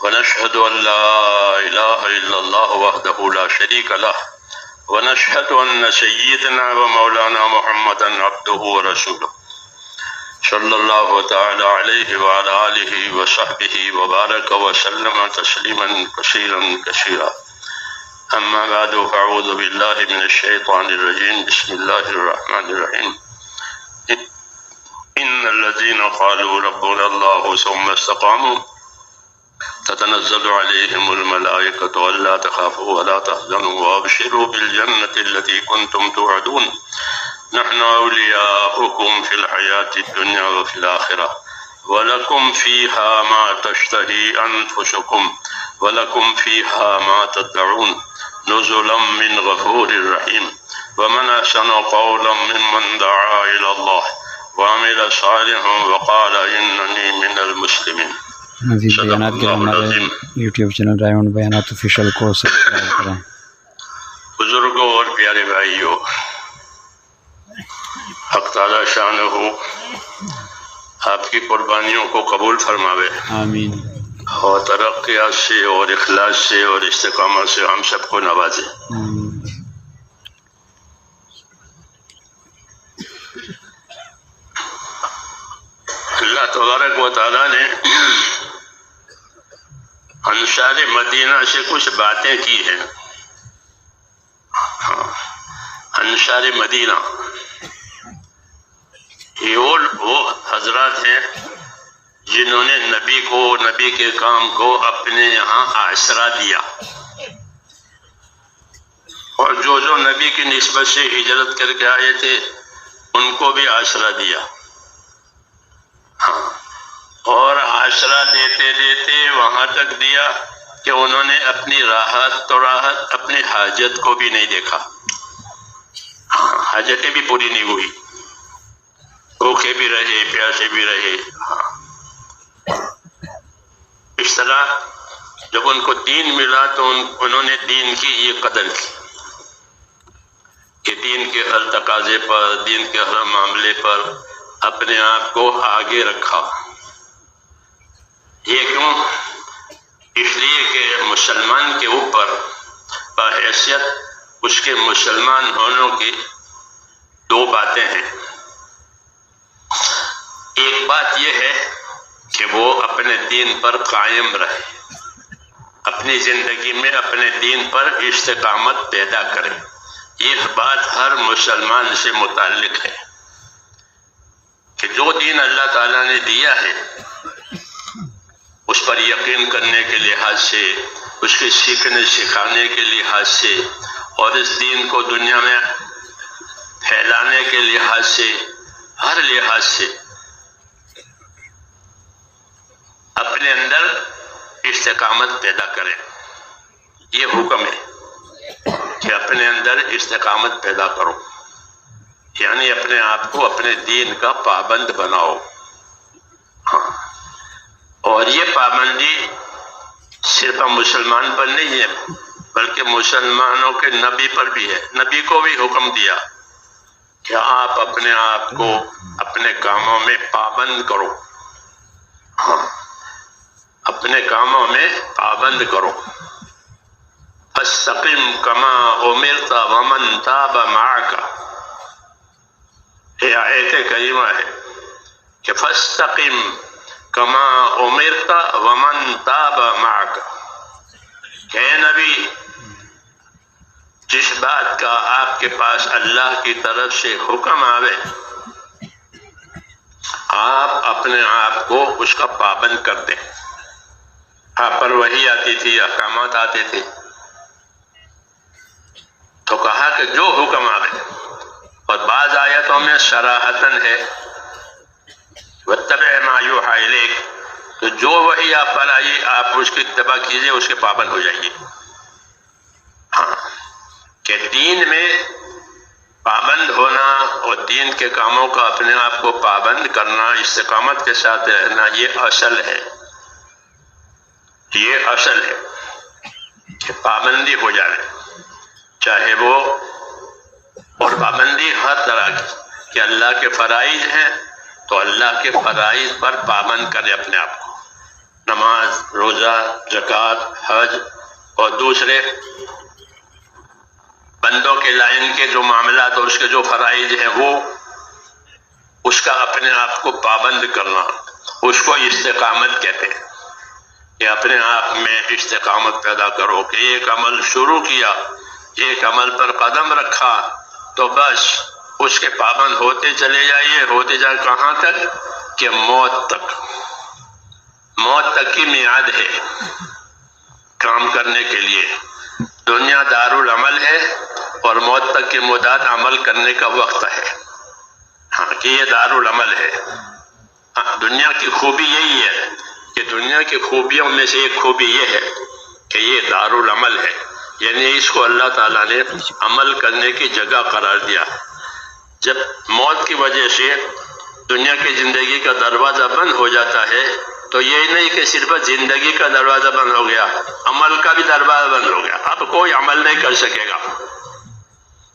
ونشهد أن لا إله إلا الله وحده لا شريك له ونشهد أن سيدنا ومولانا محمدا عبده ورسوله صلى الله تعالى عليه وعلى آله وصحبه وبارك وسلم تسليما كثيرا كثيرا. أما بعد فأعوذ بالله من الشيطان الرجيم. بسم الله الرحمن الرحيم. إن الذين قالوا ربنا الله ثم استقاموا تتنزل عليهم الملائكة ألا تخافوا ولا تحزنوا وأبشروا بالجنة التي كنتم توعدون نحن أولياؤكم في الحياة الدنيا وفي الآخرة ولكم فيها ما تشتهي أنفسكم ولكم فيها ما تدعون نزلا من غفور رحيم. ومن أحسن قولا ممن دعا إلى الله وعمل صالحا وقال إنني من المسلمين. مزید بیانات کے ہمارے یوٹیوب چینل رائے بیانات آفیشیل کو سبسکرائب کریں. بزرگوں اور پیارے بھائیوں، حق تعالی شانہ آپ کی قربانیوں کو قبول فرماوے، آمین، اور ترقیات سے اور اخلاص سے اور استقامت سے ہم سب کو نوازے. اللہ تبارک و تعالیٰ نے انصار مدینہ سے کچھ باتیں کی ہیں. انصار مدینہ یہ وہ حضرات ہیں جنہوں نے نبی کو، نبی کے کام کو اپنے یہاں آسرا دیا، اور جو نبی کی نسبت سے ہجرت کر کے آئے تھے ان کو بھی آسرا دیا. اور آسرا دیتے دیتے وہاں تک دیا کہ انہوں نے اپنی راحت اپنی حاجت کو بھی نہیں دیکھا. حاجتیں بھی پوری نہیں ہوئی، بھوکے بھی رہے، پیاسے بھی رہے. اس طرح جب ان کو دین ملا تو انہوں نے دین کی یہ قدر کی کہ دین کے ہر تقاضے پر، دین کے ہر معاملے پر اپنے آپ کو آگے رکھا. یہ کیوں؟ اس لیے کہ مسلمان کے اوپر بحیثیت اس کے مسلمان ہونے کی دو باتیں ہیں. ایک بات یہ ہے کہ وہ اپنے دین پر قائم رہے، اپنی زندگی میں اپنے دین پر استقامت پیدا کرے. یہ بات ہر مسلمان سے متعلق ہے کہ جو دین اللہ تعالیٰ نے دیا ہے اس پر یقین کرنے کے لحاظ سے، اس کے سیکھنے سکھانے کے لحاظ سے، اور اس دین کو دنیا میں پھیلانے کے لحاظ سے، ہر لحاظ سے اپنے اندر استقامت پیدا کریں. یہ حکم ہے کہ اپنے اندر استقامت پیدا کرو، یعنی اپنے آپ کو اپنے دین کا پابند بناؤ. اور یہ پابندی صرف مسلمان پر نہیں ہے بلکہ مسلمانوں کے نبی پر بھی ہے. نبی کو بھی حکم دیا کہ آپ اپنے آپ کو اپنے کاموں میں پابند کرو، اپنے کاموں میں پابند کرو. فاستقم کما امرت ومن تاب معک، یہ آیت کریمہ ہے کہ فاستقم کما امرت ومن تاب معک، کہ اے نبی جس بات کا آپ کے پاس اللہ کی طرف سے حکم آوے آپ اپنے آپ کو اس کا پابند کر دیں. آپ پر وحی آتی تھی، احکامات آتے تھے، تو کہا کہ جو حکم آوے. اور بعض آیتوں میں صراحتاً ہے وَاتَّبِعْ مَا يُوحَىٰ إِلَيْكَ، تو جو وحی آپ پر آئی آپ اس کی اتباع کیجئے، اس کے پابند ہو جائیے. کہ دین میں پابند ہونا اور دین کے کاموں کا اپنے آپ کو پابند کرنا، استقامت کے ساتھ رہنا، یہ اصل ہے. یہ اصل ہے کہ پابندی ہو جائے، چاہے وہ، اور پابندی ہر طرح کی کہ اللہ کے فرائض ہیں تو اللہ کے فرائض پر پابند کرے اپنے آپ کو. نماز، روزہ، زکوٰۃ، حج اور دوسرے بندوں کے لائن کے جو معاملات اور اس کے جو فرائض ہیں وہ اس کا اپنے آپ کو پابند کرنا، اس کو استقامت کہتے ہیں کہ اپنے آپ میں استقامت پیدا کرو کہ ایک عمل شروع کیا، ایک عمل پر قدم رکھا تو بس اس کے پابند ہوتے چلے جائیے، ہوتے جائے کہاں تک کہ موت تک۔ موت تک کی میعاد ہے کام کرنے کے لیے۔ دنیا دارالعمل ہے اور موت تک کی مدت عمل کرنے کا وقت ہے، ہاں کہ یہ دارالعمل ہے۔ دنیا کی خوبی یہی ہے کہ دنیا کی خوبیوں میں سے ایک خوبی یہ ہے کہ یہ دارالعمل ہے، یعنی اس کو اللہ تعالیٰ نے عمل کرنے کی جگہ قرار دیا۔ جب موت کی وجہ سے دنیا کی زندگی کا دروازہ بند ہو جاتا ہے تو یہ نہیں کہ صرف زندگی کا دروازہ بند ہو گیا، عمل کا بھی دروازہ بند ہو گیا، اب کوئی عمل نہیں کر سکے گا۔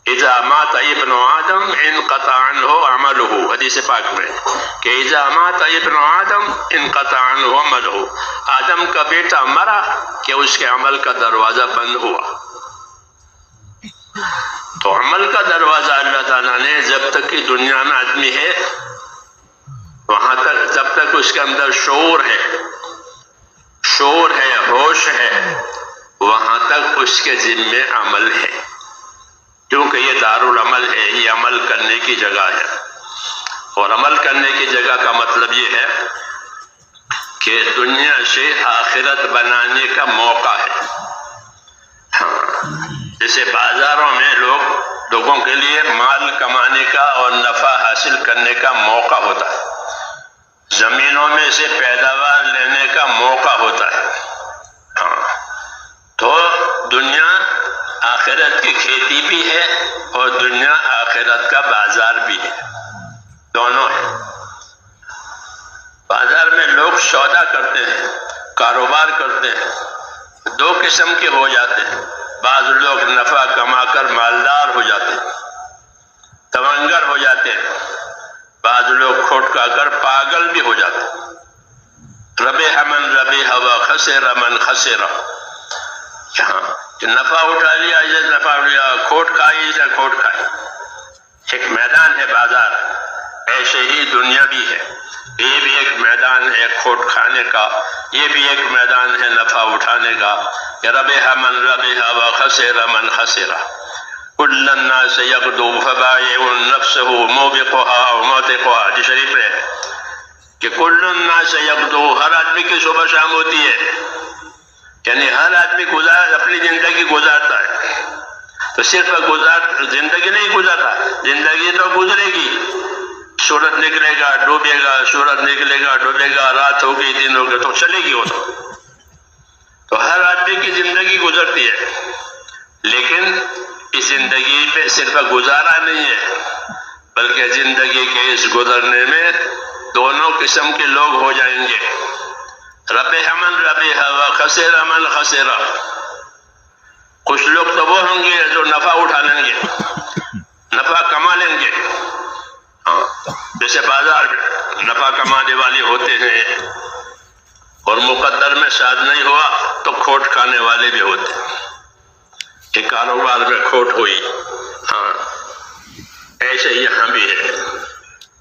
اذا مات ابن آدم انقطع عنہ عملہ، حدیث پاک میں کہ اذا مات ابن آدم انقطع عنہ عملہ، آدم کا بیٹا مرا کہ اس کے عمل کا دروازہ بند ہوا۔ تو عمل کا دروازہ اللہ تعالیٰ نے جب تک کہ دنیا میں آدمی ہے وہاں تک، جب تک اس کے اندر شعور ہے، ہوش ہے، وہاں تک اس کے ذمے عمل ہے، کیونکہ یہ دارالعمل ہے، یہ عمل کرنے کی جگہ ہے۔ اور عمل کرنے کی جگہ کا مطلب یہ ہے کہ دنیا سے آخرت بنانے کا موقع ہے۔ ہاں، جیسے بازاروں میں لوگوں کے لیے مال کمانے کا اور نفع حاصل کرنے کا موقع ہوتا ہے، زمینوں میں سے پیداوار لینے کا موقع ہوتا ہے۔ ہاں، تو دنیا آخرت کی کھیتی بھی ہے اور دنیا آخرت کا بازار بھی ہے، دونوں ہے۔ بازار میں لوگ سودا کرتے ہیں، کاروبار کرتے ہیں، دو قسم کے ہو جاتے ہیں۔ بعض لوگ نفع کما کر مالدار ہو جاتے ہیں، تونگر ہو جاتے ہیں، بعض لوگ کھوٹ کھا کر پاگل بھی ہو جاتے ہیں۔ ربح من ربح و خسر من خسر، یہاں نفع اٹھا لیا یہ نفع لیا، کھوٹ کھائی اسے کھوٹ کھائی۔ ایک میدان ہے بازار، ایسے ہی دنیا بھی ہے، یہ بھی ایک میدان ہے کھوٹ کھانے کا، یہ بھی ایک میدان ہے نفع اٹھانے کا۔ کہ ربح من ربح و خسر من خسر، کل الناس یغدو فبائع نفسه موبقها و موتقها، حدیث شریف ہے کہ کل الناس یغدو، ہر آدمی کی صبح شام ہوتی ہے، یعنی ہر آدمی اپنی زندگی گزارتا ہے، تو صرف زندگی نہیں گزارتا، زندگی تو گزرے گی، سورج نکلے گا ڈوبے گا، سورج نکلے گا ڈوبے گا، رات ہوگی دن ہوگا، تو چلے گی وہ تو ہر آدمی کی زندگی گزرتی ہے، لیکن اس زندگی پہ صرف گزارا نہیں ہے بلکہ زندگی کے اس گزرنے میں دونوں قسم کے لوگ ہو جائیں گے۔ ربح من ربح و خسر من خسر، کچھ لوگ تو وہ ہوں گے جو نفع اٹھا لیں گے، نفع کما لیں گے، جیسے بازار نفع کمانے والے ہوتے ہیں، اور مقدر میں شاد نہیں ہوا تو کھوٹ کھانے والے بھی ہوتے ہیں کہ کاروبار میں کھوٹ ہوئی۔ ہاں، ایسے یہاں بھی ہے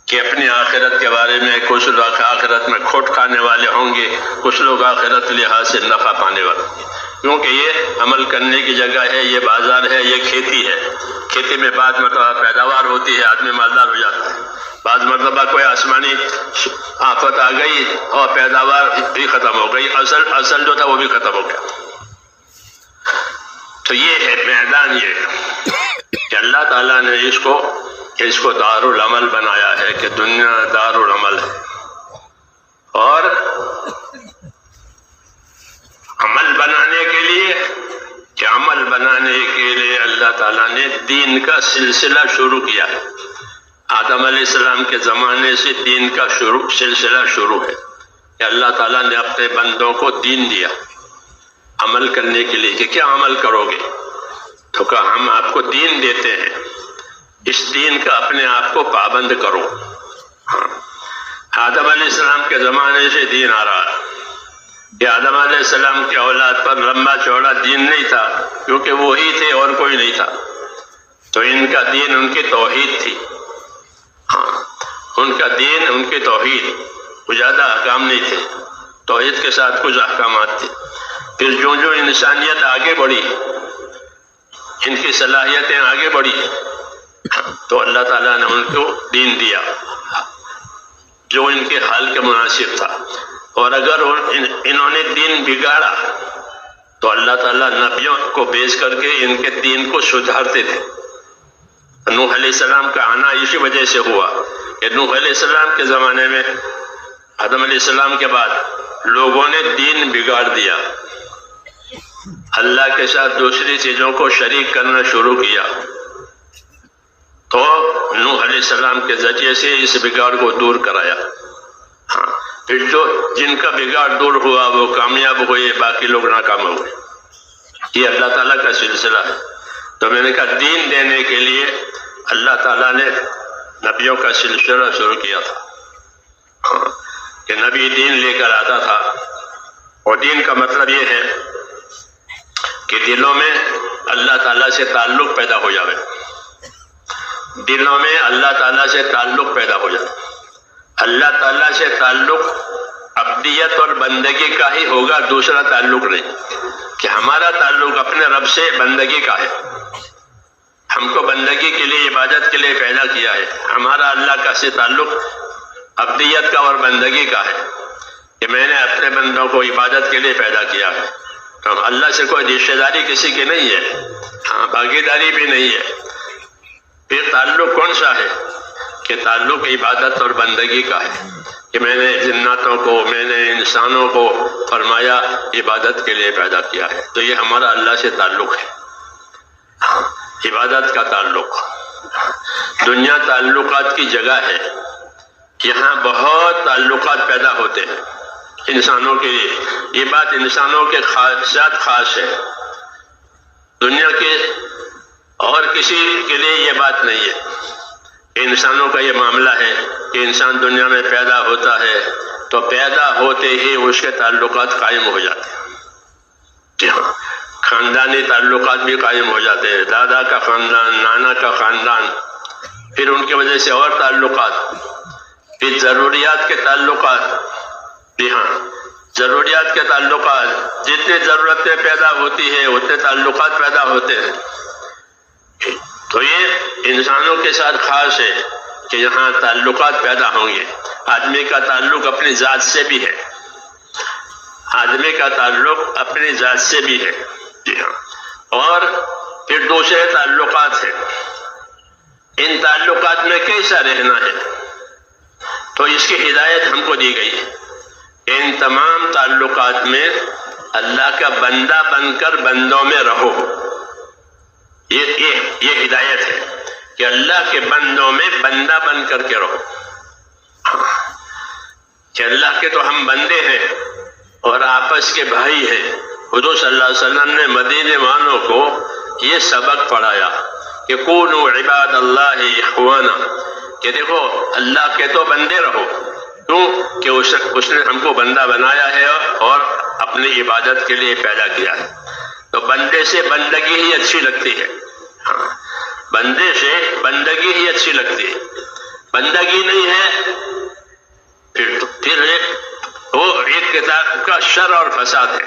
کہ اپنی آخرت کے بارے میں کچھ لوگ آخرت میں کھوٹ کھانے والے ہوں گے، کچھ لوگ آخرت لحاظ سے نفع پانے والے، کیونکہ یہ عمل کرنے کی جگہ ہے، یہ بازار ہے، یہ کھیتی ہے۔ کھیتی میں بعض مرتبہ پیداوار ہوتی ہے، آدمی مالدار ہو جاتا ہے، بعض مرتبہ کوئی آسمانی آفت آ گئی اور پیداوار بھی ختم ہو گئی، اصل جو تھا وہ بھی ختم ہو گیا۔ تو یہ ہے میدان، یہ کہ اللہ تعالیٰ نے اس کو دارالعمل بنایا ہے کہ دنیا دارالعمل ہے، اور عمل بنانے کے لیے اللہ تعالیٰ نے دین کا سلسلہ شروع کیا ہے۔ آدم علیہ السلام کے زمانے سے دین کا سلسلہ شروع ہے کہ اللہ تعالیٰ نے اپنے بندوں کو دین دیا عمل کرنے کے لیے کہ کیا عمل کرو گے، تو کہا ہم آپ کو دین دیتے ہیں، اس دین کا اپنے آپ کو پابند کرو۔ آدم علیہ السلام کے زمانے سے دین آ رہا ہے، کہ آدم علیہ السلام کی اولاد پر لمبا چوڑا دین نہیں تھا، کیونکہ وہی تھے اور کوئی نہیں تھا، تو ان کا دین ان کی توحید تھی. ہاں، ان کا دین ان کی توحید، وہ زیادہ احکام نہیں تھے، توحید کے ساتھ کچھ احکامات تھے. پھر جو جو انسانیت آگے بڑھی، ان کی صلاحیتیں آگے بڑھی، تو اللہ تعالیٰ نے ان کو دین دیا جو ان کے حال کے مناسب تھا. اور اگر انہوں نے دین بگاڑا تو اللہ تعالیٰ نبیوں کو بھیج کر کے ان کے دین کو سدھارتے تھے. نوح علیہ السلام کا آنا اسی وجہ سے ہوا کہ نوح علیہ السلام کے زمانے میں آدم علیہ السلام کے بعد لوگوں نے دین بگاڑ دیا، اللہ کے ساتھ دوسری چیزوں کو شریک کرنا شروع کیا، تو نوح علیہ السلام کے ذریعے سے اس بگاڑ کو دور کرایا. ہاں، پھر جو جن کا بگاڑ دور ہوا وہ کامیاب ہوئے، باقی لوگ ناکام ہوئے. یہ اللہ تعالیٰ کا سلسلہ ہے. تو میں نے کہا دین دینے کے لیے اللہ تعالیٰ نے نبیوں کا سلسلہ شروع کیا تھا. ہاں، کہ نبی دین لے کر آتا تھا، اور دین کا مطلب یہ ہے کہ دلوں میں اللہ تعالیٰ سے تعلق پیدا ہو جائے، دلوں میں اللہ تعالیٰ سے تعلق پیدا ہو جائے. اللہ تعالیٰ سے تعلق عبدیت اور بندگی کا ہی ہوگا، دوسرا تعلق نہیں. کہ ہمارا تعلق اپنے رب سے بندگی کا ہے، ہم کو بندگی کے لیے، عبادت کے لیے پیدا کیا ہے. ہمارا اللہ کا سے تعلق عبدیت کا اور بندگی کا ہے، کہ میں نے اپنے بندوں کو عبادت کے لیے پیدا کیا ہے. تو اللہ سے کوئی رشتہ داری کسی کی نہیں ہے، ہاں، بھاگیداری بھی نہیں ہے. پھر تعلق کون سا ہے؟ کہ تعلق عبادت اور بندگی کا ہے، کہ میں نے جناتوں کو، میں نے انسانوں کو فرمایا عبادت کے لیے پیدا کیا ہے. تو یہ ہمارا اللہ سے تعلق ہے، عبادت کا تعلق. دنیا تعلقات کی جگہ ہے، یہاں بہت تعلقات پیدا ہوتے ہیں انسانوں کے لیے. یہ بات انسانوں کے ساتھ خاص ہے، دنیا کے اور کسی کے لیے یہ بات نہیں ہے. انسانوں کا یہ معاملہ ہے کہ انسان دنیا میں پیدا ہوتا ہے تو پیدا ہوتے ہی اس کے تعلقات قائم ہو جاتے ہیں. جی ہاں، خاندانی تعلقات بھی قائم ہو جاتے ہیں، دادا کا خاندان، نانا کا خاندان، پھر ان کی وجہ سے اور تعلقات، پھر ضروریات کے تعلقات. جی ہاں، ضروریات کے تعلقات، جتنی ضرورتیں پیدا ہوتی ہیں اتنے تعلقات پیدا ہوتے ہیں. تو یہ انسانوں کے ساتھ خاص ہے کہ یہاں تعلقات پیدا ہوں گے. آدمی کا تعلق اپنی ذات سے بھی ہے، آدمی کا تعلق اپنی ذات سے بھی ہے. جی ہاں، اور پھر دوسرے تعلقات ہیں. ان تعلقات میں کیسا رہنا ہے؟ تو اس کی ہدایت ہم کو دی گئی ہے. ان تمام تعلقات میں اللہ کا بندہ بن کر بندوں میں رہو. یہ ہدایت ہے کہ اللہ کے بندوں میں بندہ بن کر کے رہو. کہ اللہ کے تو ہم بندے ہیں اور آپس کے بھائی ہیں. حضور صلی اللہ علیہ وسلم نے مدینے والوں کو یہ سبق پڑھایا کہ کونوا عباد اللہ اخوانا، کہ دیکھو اللہ کے تو بندے رہو. کیوں؟ کہ اس نے ہم کو بندہ بنایا ہے اور اپنی عبادت کے لیے پیدا کیا ہے. تو بندے سے بندگی ہی اچھی لگتی ہے. ہاں، بندے سے بندگی ہی اچھی لگتی ہے. بندگی نہیں ہے پھر وہ ایک کتاب کا شر اور فساد ہے.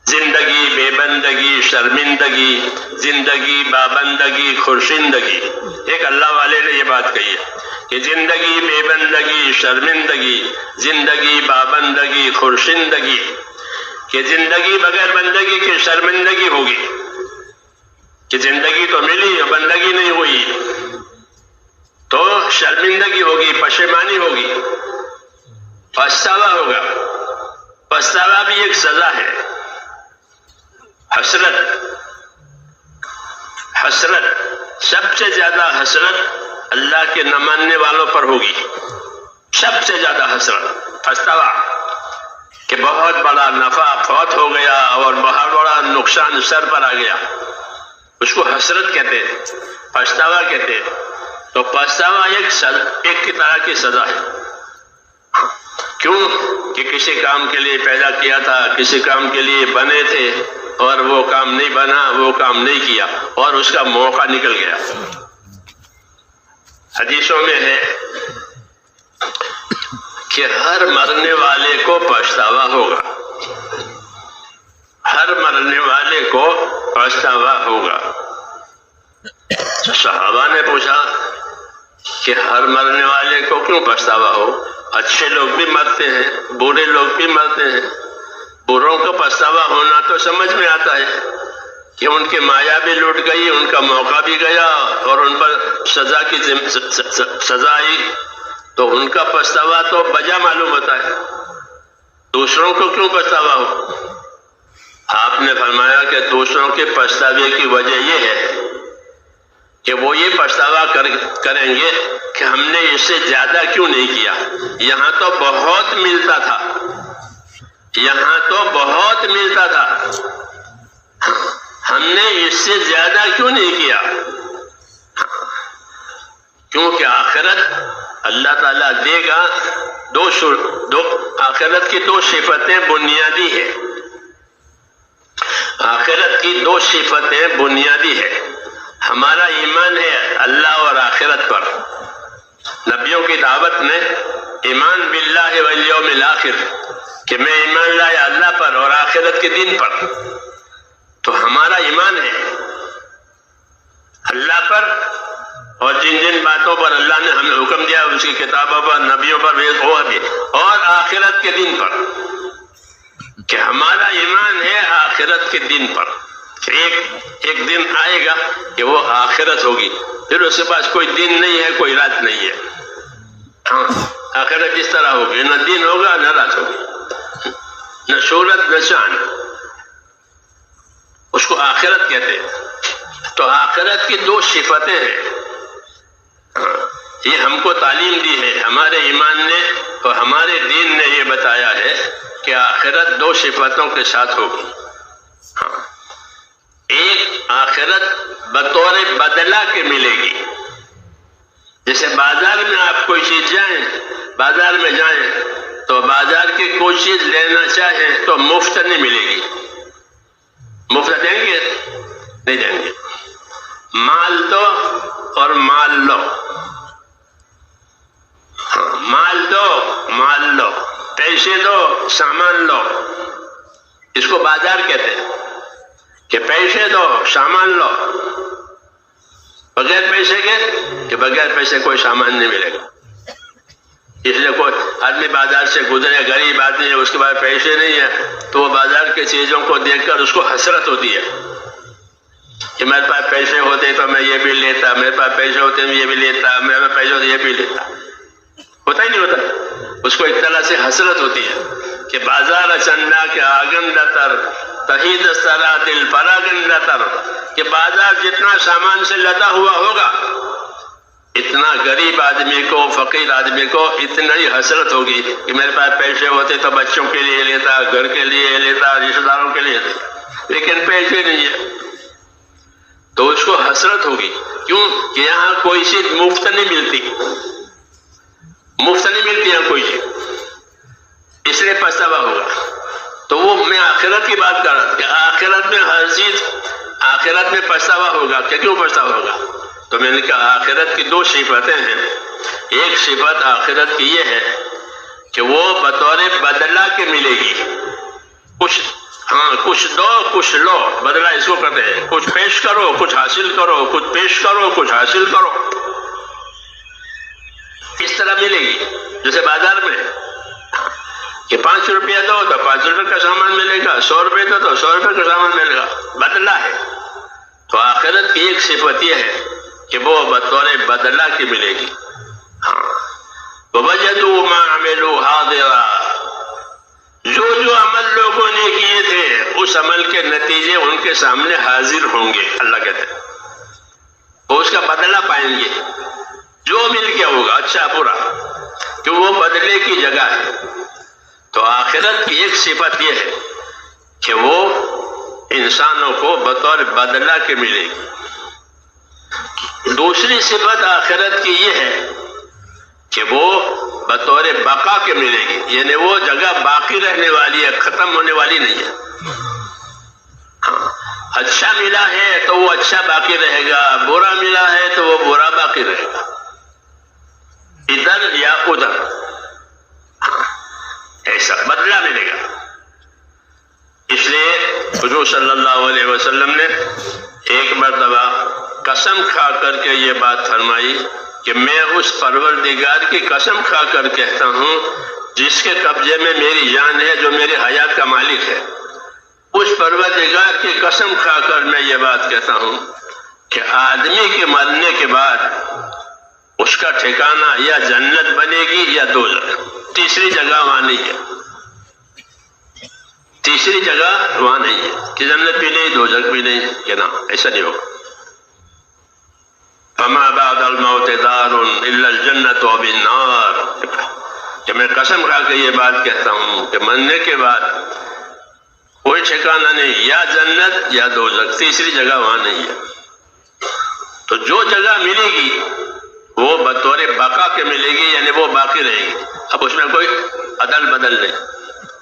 زندگی بے بندگی شرمندگی، زندگی بابندگی خورشندگی. ایک اللہ والے نے یہ بات کہی ہے کہ زندگی بے بندگی شرمندگی، زندگی بابندگی خورشندگی. کہ زندگی بغیر بندگی کی شرمندگی ہوگی، کہ زندگی تو ملی بندگی نہیں ہوئی تو شرمندگی ہوگی، پشیمانی ہوگی، پچھتاوا ہوگا. پچھتاوا بھی ایک سزا ہے. حسرت سب سے زیادہ حسرت اللہ کے نہ ماننے والوں پر ہوگی. سب سے زیادہ حسرت، پچھتاوا کہ بہت بڑا نفع فوت ہو گیا اور بہت بڑا نقصان سر پر آ گیا، اس کو حسرت کہتے ہیں، پچھتاوا کہتے ہیں. تو پچھتاوا ایک طرح کی سزا ہے. کیوں کہ کسی کام کے لیے پیدا کیا تھا، کسی کام کے لیے بنے تھے اور وہ کام نہیں بنا، وہ کام نہیں کیا اور اس کا موقع نکل گیا۔ حدیثوں میں ہے کہ ہر مرنے والے کو پچھتاوا ہوگا، ہر مرنے والے کو پچھتاوا ہوگا۔ صحابہ نے پوچھا کہ ہر مرنے والے کو کیوں پچھتاوا ہو؟ اچھے لوگ بھی مرتے ہیں، برے لوگ بھی مرتے ہیں۔ بروں کو پچھتاوا ہونا تو سمجھ میں آتا ہے کہ ان کی مایا بھی لوٹ گئی، ان کا موقع بھی گیا اور ان پر سزا کی سزا آئی، تو ان کا پچھتاوا تو بجا معلوم ہوتا ہے۔ دوسروں کو کیوں پچھتاوا ہو؟ آپ نے فرمایا کہ دوسروں کے پچھتاوے کی وجہ یہ ہے کہ وہ یہ پچھتاوا کریں گے کہ ہم نے اس سے زیادہ کیوں نہیں کیا، یہاں تو بہت ملتا تھا، یہاں تو بہت ملتا تھا، ہم نے اس سے زیادہ کیوں نہیں کیا؟ کیونکہ آخرت اللہ تعالیٰ دے گا۔ آخرت کی دو صفتیں بنیادی ہے، آخرت کی دو صفتیں بنیادی ہے۔ ہمارا ایمان ہے اللہ اور آخرت پر۔ نبیوں کی دعوت میں ایمان باللہ والیوم الآخر، کہ میں ایمان لایا اللہ پر اور آخرت کے دن پر، تو ہمارا ایمان ہے اللہ پر اور جن جن باتوں پر اللہ نے ہمیں حکم دیا اس کی کتابوں پر، نبیوں پر اور آخرت کے دن پر، کہ ہمارا ایمان ہے آخرت کے دن پر، کہ ایک دن آئے گا کہ وہ آخرت ہوگی، پھر اس کے پاس کوئی دن نہیں ہے، کوئی رات نہیں ہے۔ ہاں، آخرت اس طرح ہوگی، نہ دن ہوگا نہ رات ہوگی، نہ سورج نہ چاند، اس کو آخرت کہتے ہیں۔ تو آخرت کی دو صفتیں ہیں، یہ ہم کو تعلیم دی ہے ہمارے ایمان نے اور ہمارے دین نے، یہ بتایا ہے کہ آخرت دو صفتوں کے ساتھ ہوگی۔ ایک آخرت بطور بدلہ کے ملے گی، جیسے بازار میں آپ کوئی چیز بازار میں جائیں تو بازار کی کوئی چیز لینا چاہیں تو مفت نہیں ملے گی، مفت دیں گے؟ نہیں دیں گے۔ مال دو اور مال لو، مال دو مال لو، پیسے دو سامان لو، اس کو بازار کہتے ہیں کہ پیسے دو سامان لو، بغیر پیسے کے کہ بغیر پیسے کوئی سامان نہیں ملے گا۔ اس لیے کوئی آدمی بازار سے گزرے، غریب آدمی ہے، اس کے پاس پیسے نہیں ہے، تو وہ بازار کی چیزوں کو دیکھ کر اس کو حسرت ہوتی ہے کہ میرے پاس پیسے ہوتے تو میں یہ بھی لیتا، میرے پاس پیسے ہوتے میں یہ بھی لیتا، میرے پاس پیسے ہوتے یہ بھی لیتا، ہوتا ہی نہیں ہوتا۔ اس کو ایک طرح سے حسرت ہوتی ہے کہ بازار چندا کے آگندہ تر تہی دسترا دل پراگندہ تر، کہ بازار جتنا سامان سے لدا ہوا ہوگا اتنا غریب آدمی کو، فقیر آدمی کو اتنا ہی حسرت ہوگی کہ میرے پاس پیسے ہوتے تو بچوں کے لیے لیتا، گھر کے لیے لیتا، رشتہ داروں کے لیے لیتا، لیکن پیسے نہیں ہے تو اس کو حسرت ہوگی۔ کیوں کہ یہاں کوئی چیز مفت نہیں ملتی، مفت نہیں ملتی یہاں کوئی چیز، اس لیے پچھتاوا ہوگا۔ تو وہ میں آخرت کی بات کر رہا تھا کہ آخرت میں ہر چیز، آخرت میں پچھتاوا ہوگا۔ کیوں پچھتاوا ہوگا؟ تو میں نے کہا آخرت کی دو صفتیں ہیں۔ ایک صفت آخرت کی یہ ہے کہ وہ بطور بدلہ کے ملے گی، کچھ دو کچھ لو، بدلہ اس کو کہتے ہیں، کچھ پیش کرو کچھ حاصل کرو، کچھ پیش کرو کچھ حاصل کرو، اس طرح ملے گی۔ جیسے بازار میں کہ 5 روپیہ دو تو 5 روپے کا سامان ملے گا، 100 روپے دو تو 100 روپے کا سامان ملے گا، بدلہ ہے۔ تو آخرت کی ایک صفت یہ ہے کہ وہ بطور بدلہ کی ملے گی۔ وَوَجَدُوا مَا عَمِلُوا حَاضِرًا، جو عمل لوگوں نے کیے تھے اس عمل کے نتیجے ان کے سامنے حاضر ہوں گے، اللہ کہتے ہیں، وہ اس کا بدلہ پائیں گے، جو مل گیا ہوگا اچھا برا، کہ وہ بدلے کی جگہ ہے۔ تو آخرت کی ایک صفت یہ ہے کہ وہ انسانوں کو بطور بدلہ کے ملے گی۔ دوسری صفت آخرت کی یہ ہے کہ وہ بطور بقا کے ملے گی، یعنی وہ جگہ باقی رہنے والی ہے، ختم ہونے والی نہیں ہے۔ اچھا ملا ہے تو وہ اچھا باقی رہے گا، برا ملا ہے تو وہ برا باقی رہے گا، ادھر یا ادھر، ایسا بدلہ ملے گا۔ اس لیے حضور صلی اللہ علیہ وسلم نے ایک مرتبہ قسم کھا کر کے یہ بات فرمائی کہ میں اس پروردگار کی قسم کھا کر کہتا ہوں جس کے قبضے میں میری جان ہے، جو میری حیات کا مالک ہے، اس پروردگار کی قسم کھا کر میں یہ بات کہتا ہوں کہ آدمی کے مرنے کے بعد اس کا ٹھکانہ یا جنت بنے گی یا دوزخ، تیسری جگہ وہاں نہیں ہے، تیسری جگہ وہاں نہیں ہے کہ جنت بھی نہیں دوزخ بھی نہیں، کہ نا ایسا نہیں ہوگا۔ فما بعد الموت دار الا الجنت و بالنار، کہ میں قسم کھا کے یہ بات کہتا ہوں کہ مرنے کے بعد کوئی ٹھکانہ نہیں، یا جنت یا دوزخ، تیسری جگہ وہاں نہیں ہے۔ تو جو جگہ ملے گی وہ بطور بقا کے ملے گی، یعنی وہ باقی رہے گی، اب اس میں کوئی عدل بدل نہیں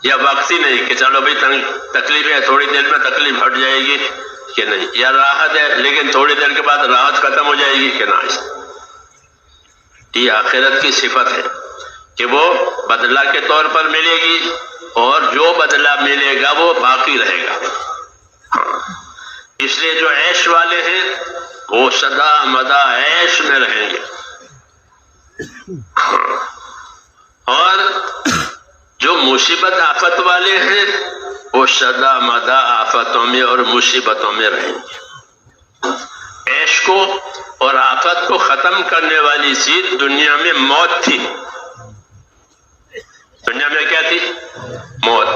یا وقتی نہیں کہ چلو بھائی تکلیف ہے تھوڑی دیر میں تکلیف ہٹ جائے گی، کہ نہیں، یا راحت ہے لیکن تھوڑی دیر کے بعد راحت ختم ہو جائے گی، کہ نہ۔ یہ آخرت کی صفت ہے کہ وہ بدلہ کے طور پر ملے گی، اور جو بدلہ ملے گا وہ باقی رہے گا۔ اس لیے جو عیش والے ہیں وہ سدا مدا عیش میں رہیں گے، اور جو مصیبت آفت والے ہیں وہ سدا مدا آفتوں میں اور مصیبتوں میں رہیں گے۔ عیش کو اور آفت کو ختم کرنے والی چیز دنیا میں موت تھی۔ دنیا میں کیا تھی؟ موت،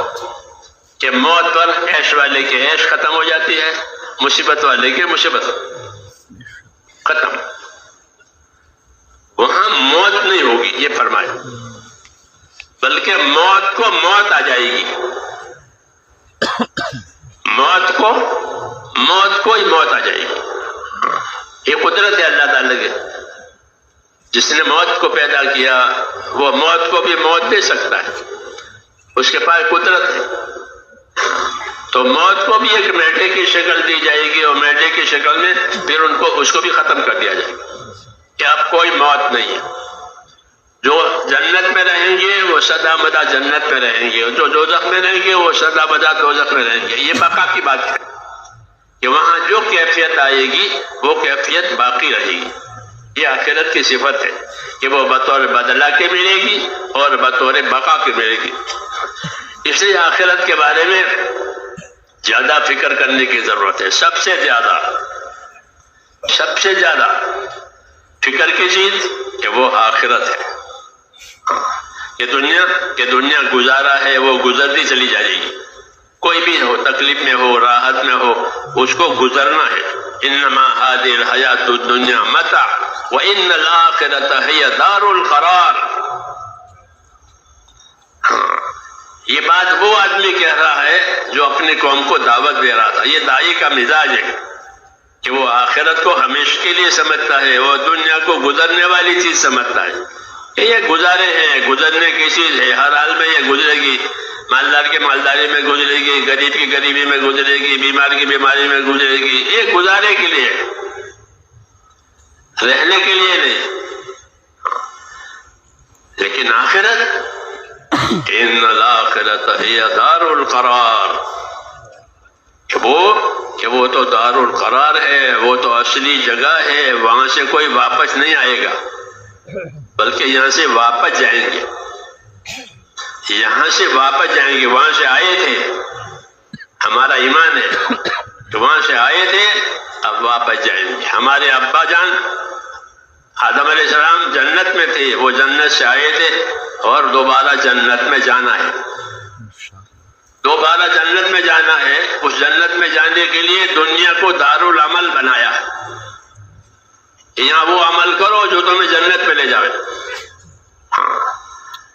کہ موت پر عیش والے کی عیش ختم ہو جاتی ہے، مصیبت والے کی مصیبت ختم۔ وہاں موت نہیں ہوگی یہ فرمایا، بلکہ موت کو موت آ جائے گی، موت کو ہی موت آ جائے گی۔ یہ قدرت ہے اللہ تعالیٰ کی، جس نے موت کو پیدا کیا وہ موت کو بھی موت دے سکتا ہے، اس کے پاس قدرت ہے۔ تو موت کو بھی ایک میڈے کی شکل دی جائے گی، اور میڈے کی شکل میں پھر اس کو بھی ختم کر دیا جائے گا کہ اب کوئی موت نہیں ہے۔ جو جنت میں رہیں گے وہ سدا مدا جنت میں رہیں گے، اور جو دوزخ میں رہیں گے وہ سدا مدا دوزخ میں رہیں گے۔ یہ بقا کی بات ہے کہ وہاں جو کیفیت آئے گی وہ کیفیت باقی رہے گی۔ یہ آخرت کی صفت ہے کہ وہ بطور بدلہ کے ملے گی اور بطور بقا کے ملے گی۔ اس لیے آخرت کے بارے میں زیادہ فکر کرنے کی ضرورت ہے، سب سے زیادہ فکر کی چیز کہ وہ آخرت ہے۔ کہ دنیا گزارا ہے وہ گزرتی چلی جائے گی، کوئی بھی ہو، تکلیف میں ہو راحت میں ہو، اس کو گزرنا ہے۔ انما هذه الحیات الدنیا متاع وان الاخرۃ هی دار القرار۔ یہ بات وہ آدمی کہہ رہا ہے جو اپنی قوم کو دعوت دے رہا تھا۔ یہ داعی کا مزاج ہے کہ وہ آخرت کو ہمیشہ کے لیے سمجھتا ہے، وہ دنیا کو گزرنے والی چیز سمجھتا ہے کہ یہ گزارے ہیں، گزرنے کی چیز ہے، ہر حال میں یہ گزرے گی، مالدار کی مالداری میں گزرے گی، غریب کی غریبی میں گزرے گی، بیمار کی بیماری میں گزرے گی۔ یہ گزارے کے لیے، رہنے کے لیے نہیں۔ لیکن آخرت ان الاخرۃ ہی دار القرار، کہ وہ تو دار القرار ہے، وہ تو اصلی جگہ ہے، وہاں سے کوئی واپس نہیں آئے گا، بلکہ یہاں سے واپس جائیں گے، وہاں سے آئے تھے۔ ہمارا ایمان ہے کہ وہاں سے آئے تھے، اب واپس جائیں گے۔ ہمارے ابا جان آدم علیہ السلام جنت میں تھے، وہ جنت سے آئے تھے اور دوبارہ جنت میں جانا ہے، دوبارہ جنت میں جانا ہے۔ اس جنت میں جانے کے لیے دنیا کو دارالعمل بنایا ہے، یہاں وہ عمل کرو جو تمہیں جنت میں لے جائے۔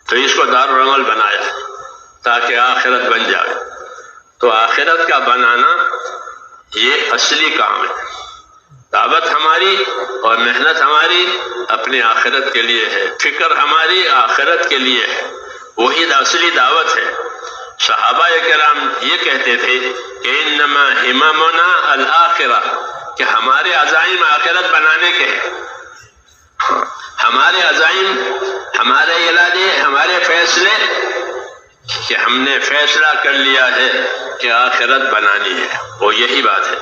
تو اس کو دارالعمل بنایا تاکہ آخرت بن جائے۔ تو آخرت کا بنانا یہ اصلی کام ہے، دعوت ہماری اور محنت ہماری اپنی آخرت کے لیے ہے، فکر ہماری آخرت کے لیے ہے، وہی اصلی دعوت ہے۔ صحابہ کرام یہ کہتے تھے کہ انما ہممنا الآخرہ، کہ ہمارے عزائم آخرت بنانے کے ہیں، ہمارے عزائم، ہمارے ارادے، ہمارے فیصلے، کہ ہم نے فیصلہ کر لیا ہے کہ آخرت بنانی ہے۔ وہ یہی بات ہے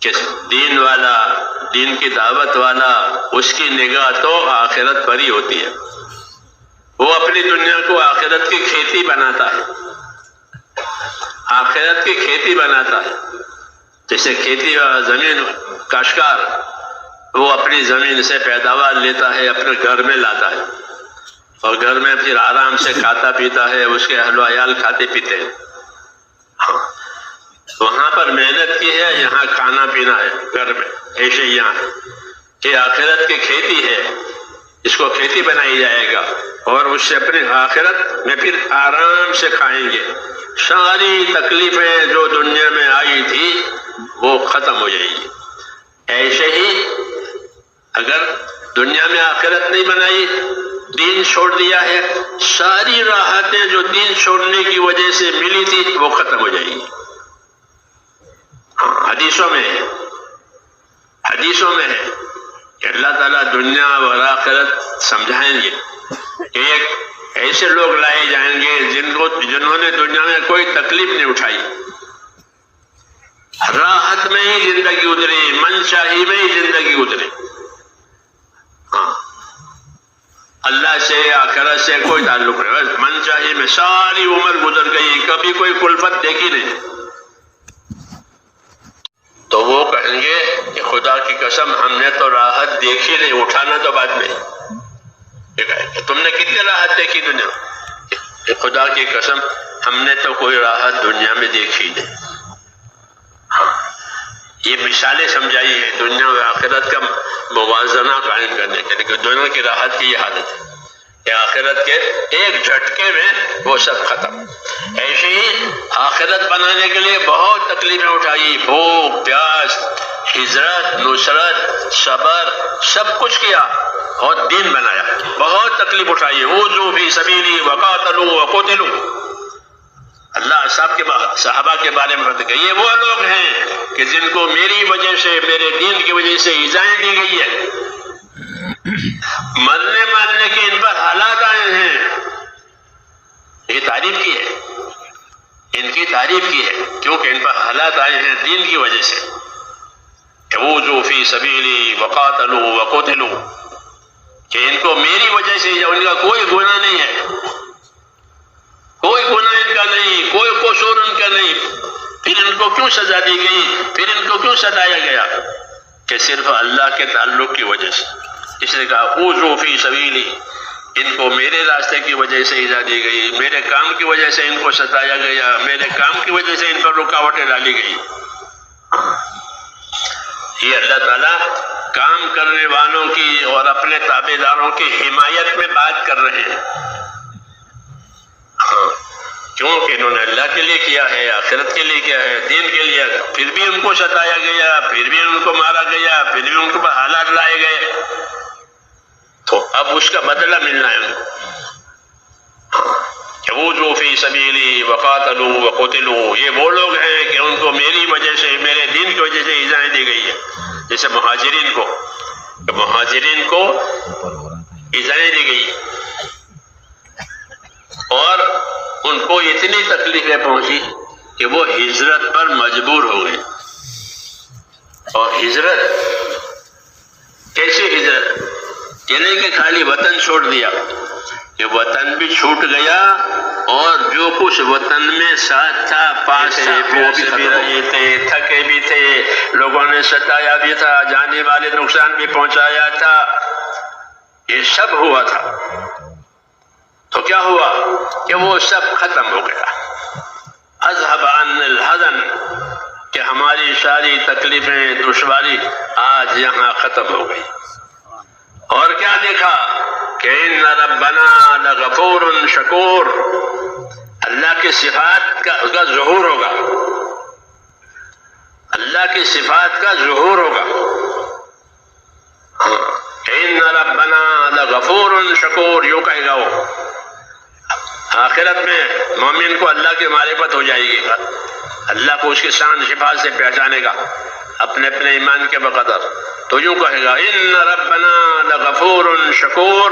کہ دین والا، دین کی دعوت والا، اس کی نگاہ تو آخرت پر ہی ہوتی ہے۔ وہ اپنی دنیا کو آخرت کی کھیتی بناتا ہے، آخرت کی کھیتی بناتا ہے۔ جیسے کھیتی زمین، کاشتکار وہ اپنی زمین سے پیداوار لیتا ہے، اپنے گھر میں لاتا ہے، اور گھر میں پھر آرام سے کھاتا پیتا ہے، اس کے اہل و عیال کھاتے پیتے ہیں۔ وہاں پر محنت کی ہے، یہاں کھانا پینا ہے گھر میں، ایسے یہاں کہ آخرت کی کھیتی ہے، اس کو کھیتی بنائی جائے گا، اور اس سے اپنی آخرت میں پھر آرام سے کھائیں گے۔ ساری تکلیفیں جو دنیا میں آئی تھی وہ ختم ہو جائے گی۔ ایسے ہی اگر دنیا میں آخرت نہیں بنائی، دین چھوڑ دیا ہے، ساری راحتیں جو دین چھوڑنے کی وجہ سے ملی تھی وہ ختم ہو جائے گی۔ حدیثوں میں ہے کہ اللہ تعالیٰ دنیا اور آخرت سمجھائیں گے کہ ایک ایسے لوگ لائے جائیں گے جنہوں نے دنیا میں کوئی تکلیف نہیں اٹھائی، راحت میں ہی زندگی گزری، من چاہی میں ہی زندگی گزری، اللہ سے آخرت سے کوئی تعلق نہیں، بس من چاہی میں ساری عمر گزر گئی، کبھی کوئی کلفت دیکھی نہیں۔ تو وہ کہیں گے کہ خدا کی قسم ہم نے تو راحت دیکھی نہیں، اٹھانا تو بعد میں، کہ تم نے کتنی راحت دیکھی دنیا، کہ خدا کی قسم ہم نے تو کوئی راحت دنیا میں دیکھی نہیں۔ یہ مثالیں سمجھائی ہے دنیا و آخرت کا موازنہ قائم کرنے کے لیے، کہ دنیا کی راحت کی یہ حالت ہے کہ آخرت کے ایک جھٹکے میں وہ سب ختم۔ ایسے ہی آخرت بنانے کے لیے بہت تکلیفیں اٹھائی، بھوک پیاس، ہجرت، نصرت، صبر، سب کچھ کیا اور دین بنایا، بہت تکلیف اٹھائی۔ اوذوا فی سبیلی وقاتلوا وقتلوا، اللہ صحابہ کے بارے میں بتا کہ یہ وہ لوگ ہیں کہ جن کو میری وجہ سے، میرے دین کی وجہ سے ایذائیں دی گئی ہے، مرنے مارنے کے ان پر حالات آئے ہیں۔ یہ تعریف کی ہے، ان کی تعریف کی ہے، کیونکہ ان پر حالات آئے ہیں دین کی وجہ سے۔ اوذوا فی سبیلی وقاتلوا وقتلوا، کہ ان کو میری وجہ سے، ان کا کوئی گناہ نہیں ہے، کوئی گناہ ان کا نہیں، کوئی قصور ان کا نہیں، پھر ان کو کیوں سزا دی گئی، پھر ان کو کیوں ستایا گیا؟ کہ صرف اللہ کے تعلق کی وجہ سے۔ اس نے کہا اوذوا فی سبیلی، ان کو میرے راستے کی وجہ سے ایذا دی گئی، میرے کام کی وجہ سے ان کو ستایا گیا، میرے کام کی وجہ سے ان پر رکاوٹیں ڈالی گئی۔ یہ اللہ تعالیٰ کام کرنے والوں کی اور اپنے تابع داروں کی حمایت میں بات کر رہے ہیں، کیونکہ انہوں نے اللہ کے لیے کیا ہے، آخرت کے لیے کیا ہے، دین کے لیے، پھر بھی ان کو ستایا گیا، پھر بھی ان کو مارا گیا، پھر بھی ان کے پر حالات لائے گئے، تو اب اس کا بدلہ ملنا ہے ان کو۔ اوذوا فی سبیلی وقاتلوا وقتلوا، یہ وہ لوگ ہیں کہ ان کو میری وجہ سے، میرے دین کی وجہ سے ایذائیں دی گئی ہے۔ جیسے مہاجرین کو ایذائیں دی گئی، اور ان کو اتنی تکلیفیں پہنچی کہ وہ ہجرت پر مجبور ہو گئے۔ اور ہجرت کیسی ہجرت؟ یہ نہیں کہ خالی وطن چھوڑ دیا، کہ وطن بھی چھوٹ گیا، اور جو کچھ وطن میں ساتھ تھا، پاس تھا، وہ بھی رہے تھے، تھکے بھی تھے، لوگوں نے ستایا بھی تھا، جانے والے نقصان بھی پہنچایا تھا، یہ سب ہوا تھا۔ تو کیا ہوا کہ وہ سب ختم ہو گیا۔ اذهب عن الحزن، کہ ہماری ساری تکلیفیں، دشواری آج یہاں ختم ہو گئی۔ اور کیا دیکھا کہ ان ربنا لغفور شکور، اللہ کی صفات کا ظہور ہوگا، اللہ اللہ کی صفات کا ظہور ہوگا. ان ربنا لغفور شکور، یوں کہے گا وہ. آخرت میں مومن کو اللہ کی معرفت ہو جائے گی، اللہ کو اس کی شان صفات سے پہچانے گا اپنے اپنے ایمان کے بقدر. تو یوں کہے گا ان ربنا لغفور شکور،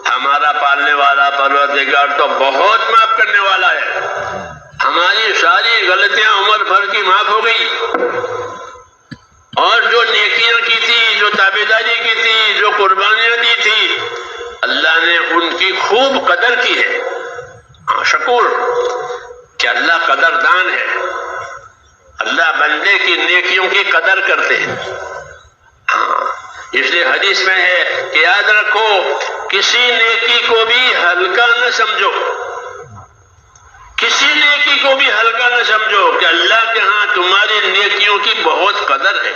ہمارا پالنے والا پروردگار تو بہت معاف کرنے والا ہے، ہماری ساری غلطیاں عمر بھر کی معاف ہو گئی، اور جو نیکیاں کی تھی، جو تابعداری کی تھی، جو قربانیاں دی تھی، اللہ نے ان کی خوب قدر کی ہے. شکور کہ اللہ قدردان ہے، اللہ بندے کی نیکیوں کی قدر کرتے ہیں. اس لیے حدیث میں ہے کہ یاد رکھو کسی نیکی کو بھی ہلکا نہ سمجھو، کسی نیکی کو بھی ہلکا نہ سمجھو کہ اللہ کے ہاں تمہاری نیکیوں کی بہت قدر ہے.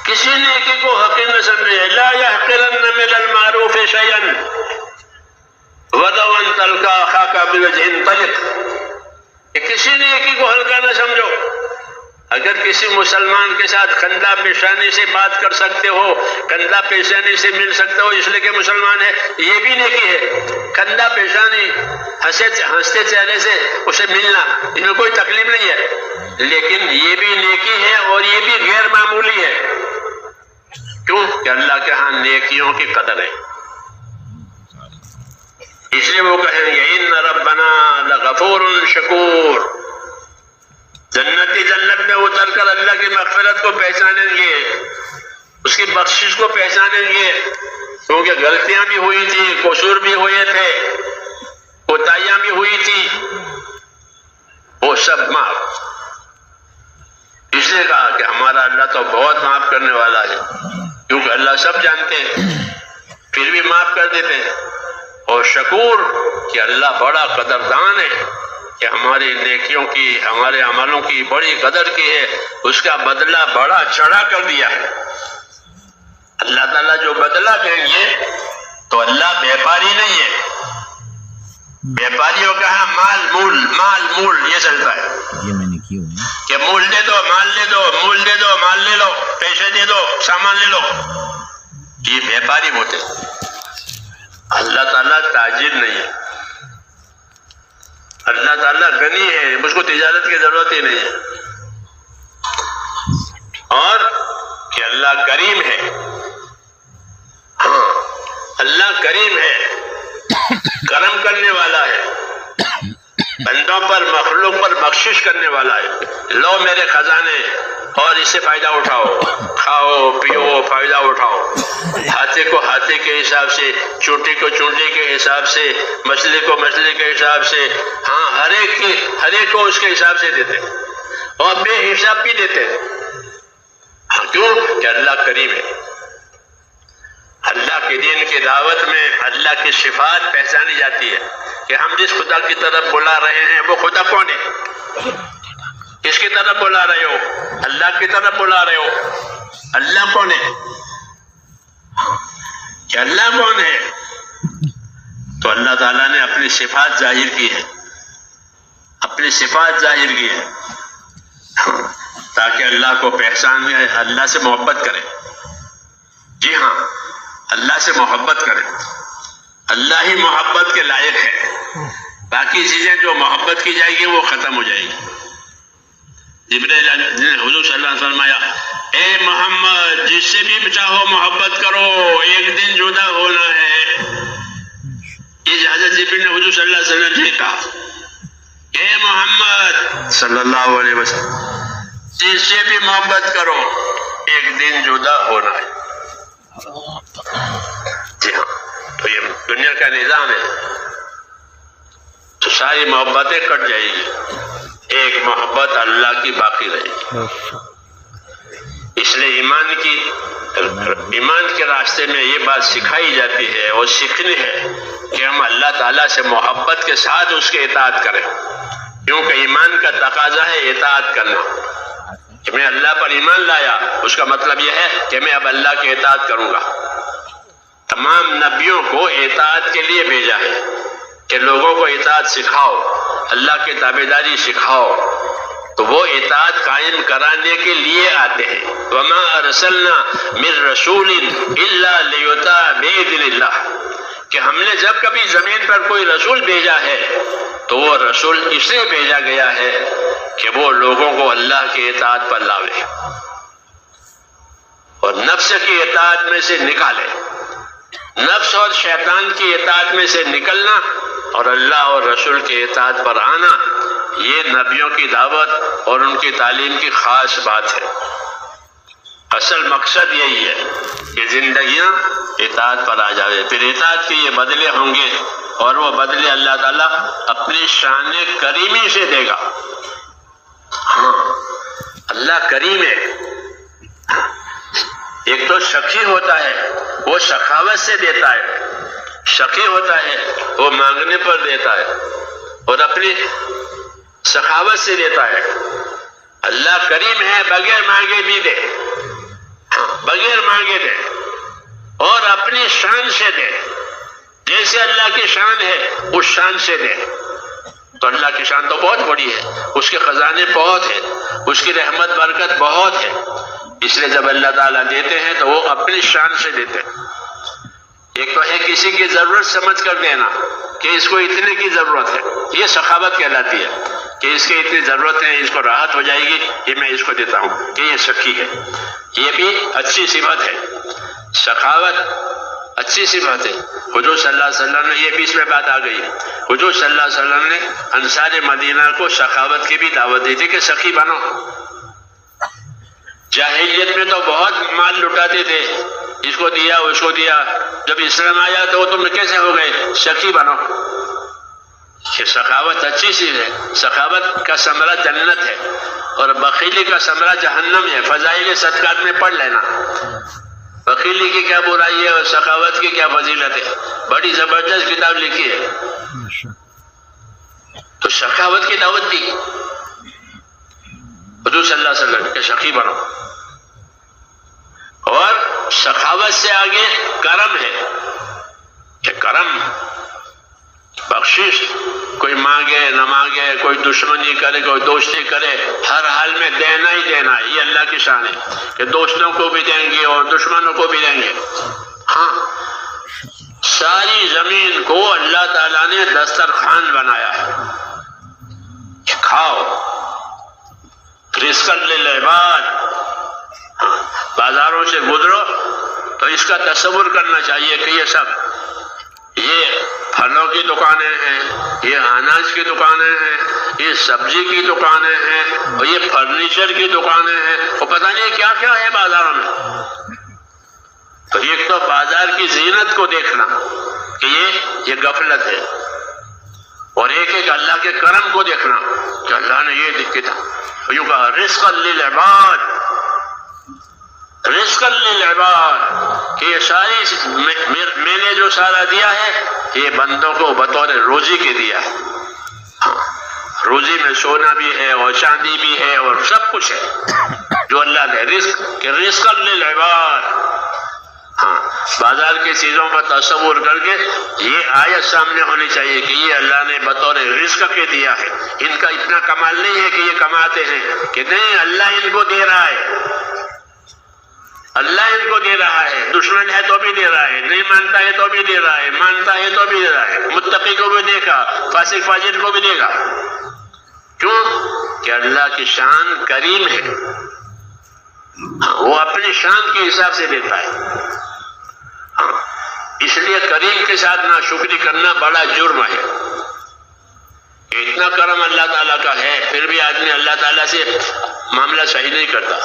کسی نیکی کو حقیر نہ سمجھے. لا يحقرن من المعروف شيئا ولو ان تلقى اخاك بوجه طلق، کہ کسی نیکی کو ہلکا نہ سمجھو. اگر کسی مسلمان کے ساتھ کندھا پیشانی سے بات کر سکتے ہو، کندھا پیشانی سے مل سکتے ہو اس لیے کہ مسلمان ہے، یہ بھی نیکی ہے. کندھا پیشانی ہنستے چہرے سے اسے ملنا، اس میں کوئی تکلیف نہیں ہے، لیکن یہ بھی نیکی ہے اور یہ بھی غیر معمولی ہے. کیوں کہ اللہ کے ہاں نیکیوں کی قدر ہے. اس لیے وہ کہیں گے ان ربنا لغفور شکور. جنتی جنت میں اتر کر اللہ کی مغفرت کو پہچانیں گے، اس کی بخشش کو پہچانیں گے، کیونکہ غلطیاں بھی ہوئی تھی، قصور بھی ہوئے تھے، کوتاہیاں بھی ہوئی تھی، وہ سب معاف. اس لیے کہا کہ ہمارا اللہ تو بہت معاف کرنے والا ہے، کیونکہ اللہ سب جانتے ہیں پھر بھی معاف کر دیتے ہیں. اور شکور کہ اللہ بڑا قدردان ہے کہ ہماری نیکیوں کی، ہمارے عملوں کی بڑی قدر کی ہے، اس کا بدلہ بڑا چڑھا کر دیا ہے. اللہ تعالیٰ جو بدلہ دیں گے تو اللہ بیپاری نہیں ہے. بیپاریوں کا ہاں مال مول یہ چلتا ہے، یہ میں نے کیوں کہ مول دے دو، مال لے دو، مول دے دو، مال لے لو، پیسے دے دو، سامان لے لو، یہ بیپاری ہوتے. اللہ تعالیٰ تاجر نہیں ہے، اللہ تعالیٰ غنی ہے، مجھ کو تجارت کی ضرورت ہی نہیں ہے. اور کہ اللہ کریم ہے. ہاں اللہ کریم ہے، کرم کرنے والا ہے، بندوں پر مخلوق پر بخشش کرنے والا ہے. لو میرے خزانے اور اس سے فائدہ اٹھاؤ، کھاؤ پیو فائدہ اٹھاؤ، ہاتھے کو ہاتھے کے حساب سے، چونٹی کو چونٹی کے حساب سے، مچھلی کو مچھلی کے حساب سے، ہاں ہر ایک کو اس کے حساب سے دیتے اور بے حساب بھی دیتے. کیوں کہ اللہ کریم ہے. اللہ کے دین کی دعوت میں اللہ کی صفات پہچانی جاتی ہے کہ ہم جس خدا کی طرف بلا رہے ہیں وہ خدا کون ہے. کس کی طرف بلا رہے ہو؟ اللہ کی طرف بلا رہے ہو. اللہ کون ہے؟ کہ اللہ کون ہے؟ تو اللہ تعالیٰ نے اپنی صفات ظاہر کی ہے، اپنی صفات ظاہر کی ہے تاکہ اللہ کو پہچان ہے، اللہ سے محبت کرے. جی ہاں اللہ سے محبت کرے، اللہ ہی محبت کے لائق ہے. باقی چیزیں جو محبت کی جائے گی وہ ختم ہو جائے گی. جبرائیل نے حضور صلی اللہ علیہ وسلم فرمایا اے محمد جس سے بھی چاہو محبت کرو، ایک دن جدا ہونا ہے. یہ حضرت جبرائیل نے حضور صلی اللہ علیہ وسلم سے کہا اے محمد صلی اللہ علیہ وسلم جس سے بھی محبت کرو ایک دن جدا ہونا ہے. جی ہاں تو یہ دنیا کا نظام ہے، تو ساری محبتیں کٹ جائے گی، ایک محبت اللہ کی باقی رہے گی. اس لیے ایمان کے راستے میں یہ بات سکھائی جاتی ہے اور سیکھنی ہے کہ ہم اللہ تعالیٰ سے محبت کے ساتھ اس کے اطاعت کریں، کیونکہ ایمان کا تقاضا ہے اطاعت کرنا. کہ میں اللہ پر ایمان لایا اس کا مطلب یہ ہے کہ میں اب اللہ کی اطاعت کروں گا. تمام نبیوں کو اطاعت کے لیے بھیجا ہے کہ لوگوں کو اطاعت سکھاؤ، اللہ کی تابعداری سکھاؤ تو وہ اطاعت قائم کرانے کے لیے آتے ہیں. وما ارسلنا من رسول الا لیطاع باذن اللہ، کہ ہم نے جب کبھی زمین پر کوئی رسول بھیجا ہے تو وہ رسول اس لیے بھیجا گیا ہے کہ وہ لوگوں کو اللہ کی اطاعت پر لاوے اور نفس کی اطاعت میں سے نکالے. نفس اور شیطان کی اطاعت میں سے نکلنا اور اللہ اور رسول کی اطاعت پر آنا، یہ نبیوں کی دعوت اور ان کی تعلیم کی خاص بات ہے. اصل مقصد یہی ہے کہ زندگیاں اطاعت پر آ جاوے. پھر اطاعت کے یہ بدلے ہوں گے اور وہ بدلے اللہ تعالیٰ اپنی شان کریمی سے دے گا. ہاں اللہ کریم ہے. ایک تو سخی ہوتا ہے وہ سخاوت سے دیتا ہے، شقی ہوتا ہے وہ مانگنے پر دیتا ہے اور اپنی سخاوت سے دیتا ہے. اللہ کریم ہے، بغیر مانگے بھی دے، بغیر مانگے دے اور اپنی شان سے دے. جیسے اللہ کی شان ہے اس شان سے دے. تو اللہ کی شان تو بہت بڑی ہے، اس کے خزانے بہت ہیں، اس کی رحمت برکت بہت ہے. اس لیے جب اللہ تعالیٰ دیتے ہیں تو وہ اپنی شان سے دیتے ہیں. ایک تو ہے کسی کی ضرورت سمجھ کر دینا کہ اس کو اتنے کی ضرورت ہے، یہ سخاوت کہلاتی ہے کہ اس کی اتنی ضرورت ہے، اس کو راحت ہو جائے گی، یہ میں اس کو دیتا ہوں، کہ یہ سخی ہے. یہ بھی اچھی صفت ہے. سخاوت اچھی صفت ہے. حضور صلی اللہ علیہ وسلم نے، یہ بھی اس میں بات آ گئی ہے، حضور صلی اللہ علیہ وسلم نے انصار مدینہ کو سخاوت کی بھی دعوت دی تھی کہ سخی بنو. جاہلیت میں تو بہت مال لٹاتے تھے، اس کو دیا اس کو دیا. جب اسلام آیا تو تم کیسے ہو گئے؟ سخی بنو. کہ سخاوت اچھی چیز ہے. سخاوت کا ثمرہ جنت ہے اور بخیلی کا ثمرہ جہنم ہے. فضائل صدقات میں پڑھ لینا بخیلی کی کیا برائی ہے اور سخاوت کی کیا فضیلت ہے. بڑی زبردست کتاب لکھی ہے. تو سخاوت کی دعوت دی حضور صلی اللہ علیہ وسلم کہ سخی بنو. اور سخاوت سے آگے کرم ہے کہ کرم بخشش، کوئی مانگے نہ مانگے، کوئی دشمنی کرے کوئی دوستی کرے، ہر حال میں دینا ہی دینا ہے. یہ اللہ کی شان ہے کہ دوستوں کو بھی دیں گے اور دشمنوں کو بھی دیں گے. ہاں ساری زمین کو اللہ تعالیٰ نے دسترخوان بنایا ہے. کھاؤ رزق للعباد. بازاروں سے گزرو تو اس کا تصور کرنا چاہیے کہ یہ سب، یہ پھلوں کی دکانیں ہیں، یہ اناج کی دکانیں ہیں، یہ سبزی کی دکانیں ہیں اور یہ فرنیچر کی دکانیں ہیں، اور پتہ نہیں کیا کیا ہے بازاروں میں. تو ایک تو بازار کی زینت کو دیکھنا کہ یہ غفلت ہے، اور ایک ایک اللہ کے کرم کو دیکھنا کہ اللہ نے یہ لکھا یوں کہا رزق للعباد، رزق للعباد، کہ یہ ساری میں نے جو سارا دیا ہے یہ بندوں کو بطور روزی کے دیا ہے. روزی میں سونا بھی ہے اور چاندی بھی ہے اور سب کچھ ہے جو اللہ نے رزق کہ رزق للعباد. ہاں بازار کی چیزوں کا تصور کر کے یہ آیت سامنے ہونی چاہیے کہ یہ اللہ نے بطور رزق کے دیا ہے. ان کا اتنا کمال نہیں ہے کہ یہ کماتے ہیں، کہ نہیں، اللہ ان کو دے رہا ہے، اللہ ان کو دے رہا ہے. دشمن ہے تو بھی دے رہا ہے، نہیں مانتا ہے تو بھی دے رہا ہے، مانتا ہے تو بھی دے رہا ہے. متقی کو بھی دے گا، فاسق فاجر کو بھی دے گا. کیوں؟ کہ اللہ کی شان کریم ہے. وہ اپنی شان کے حساب سے دیتا ہے. اس لیے کریم کے ساتھ ناشکری کرنا بڑا جرم ہے. اتنا کرم اللہ تعالیٰ کا ہے پھر بھی آدمی اللہ تعالیٰ سے معاملہ صحیح نہیں کرتا.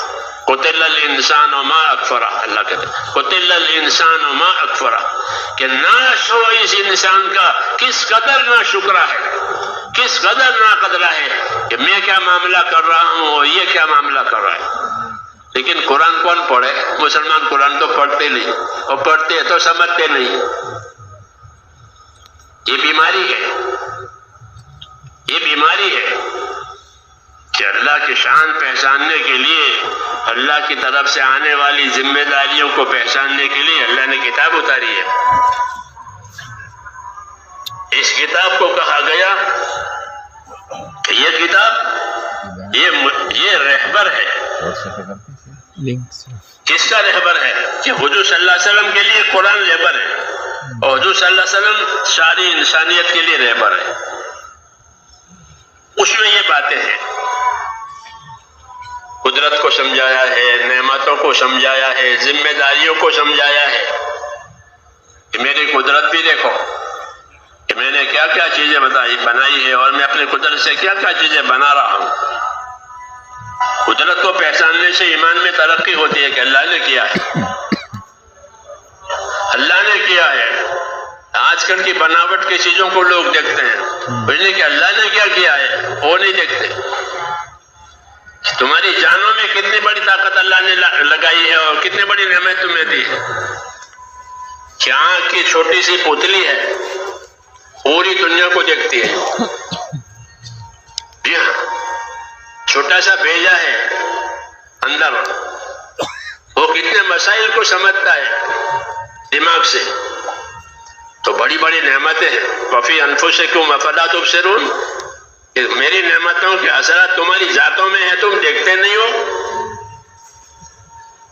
قتل الانسان ما اکفرہ، اللہ کہتے ہیں قتل الانسان ما اکفرہ، کہ ناش ہو اس انسان کا کس قدر ناشکرا ہے، کس قدر ناقدرہ ہے کہ میں کیا معاملہ کر رہا ہوں اور یہ کیا معاملہ کر رہا ہے. لیکن قرآن کون پڑھے؟ مسلمان قرآن تو پڑھتے نہیں، اور پڑھتے تو سمجھتے نہیں. یہ بیماری ہے، یہ بیماری ہے کہ اللہ کی شان پہچاننے کے لیے، اللہ کی طرف سے آنے والی ذمہ داریوں کو پہچاننے کے لیے اللہ نے کتاب اتاری ہے. اس کتاب کو کہا گیا کہ یہ کتاب یہ رہبر ہے. کس کا رہبر ہے؟ کہ حضور صلی اللہ علیہ وسلم کے لیے قرآن رہبر ہے، اور حضور صلی اللہ علیہ وسلم ساری انسانیت کے لیے رہبر ہے. اس میں یہ باتیں ہیں، قدرت کو سمجھایا ہے، نعمتوں کو سمجھایا ہے، ذمہ داریوں کو سمجھایا ہے کہ میری قدرت بھی دیکھو کہ میں نے کیا کیا چیزیں بنائی ہے، اور میں اپنی قدرت سے کیا کیا چیزیں بنا رہا ہوں. قدرت کو پہچاننے سے ایمان میں ترقی ہوتی ہے کہ اللہ نے کیا ہے، اللہ نے کیا ہے. آج کل کی بناوٹ کی چیزوں کو لوگ دیکھتے ہیں، بجنے کہ اللہ نے کیا کیا ہے وہ نہیں دیکھتے. تمہاری جانوں میں کتنی بڑی طاقت اللہ نے لگائی ہے اور کتنی بڑی نعمت تمہیں دی ہے. کہ آنکھ کی چھوٹی سی پتلی ہے، پوری دنیا کو دیکھتی ہے. جی ہاں، چھوٹا سا بھیجا ہے اندر، وہ کتنے مسائل کو سمجھتا ہے دماغ سے. تو بڑی بڑی نعمتیں ہیں. وفی انفسکم افلا تبصرون، میری نعمتوں کے اثرات تمہاری ذاتوں میں ہیں، تم دیکھتے نہیں ہو.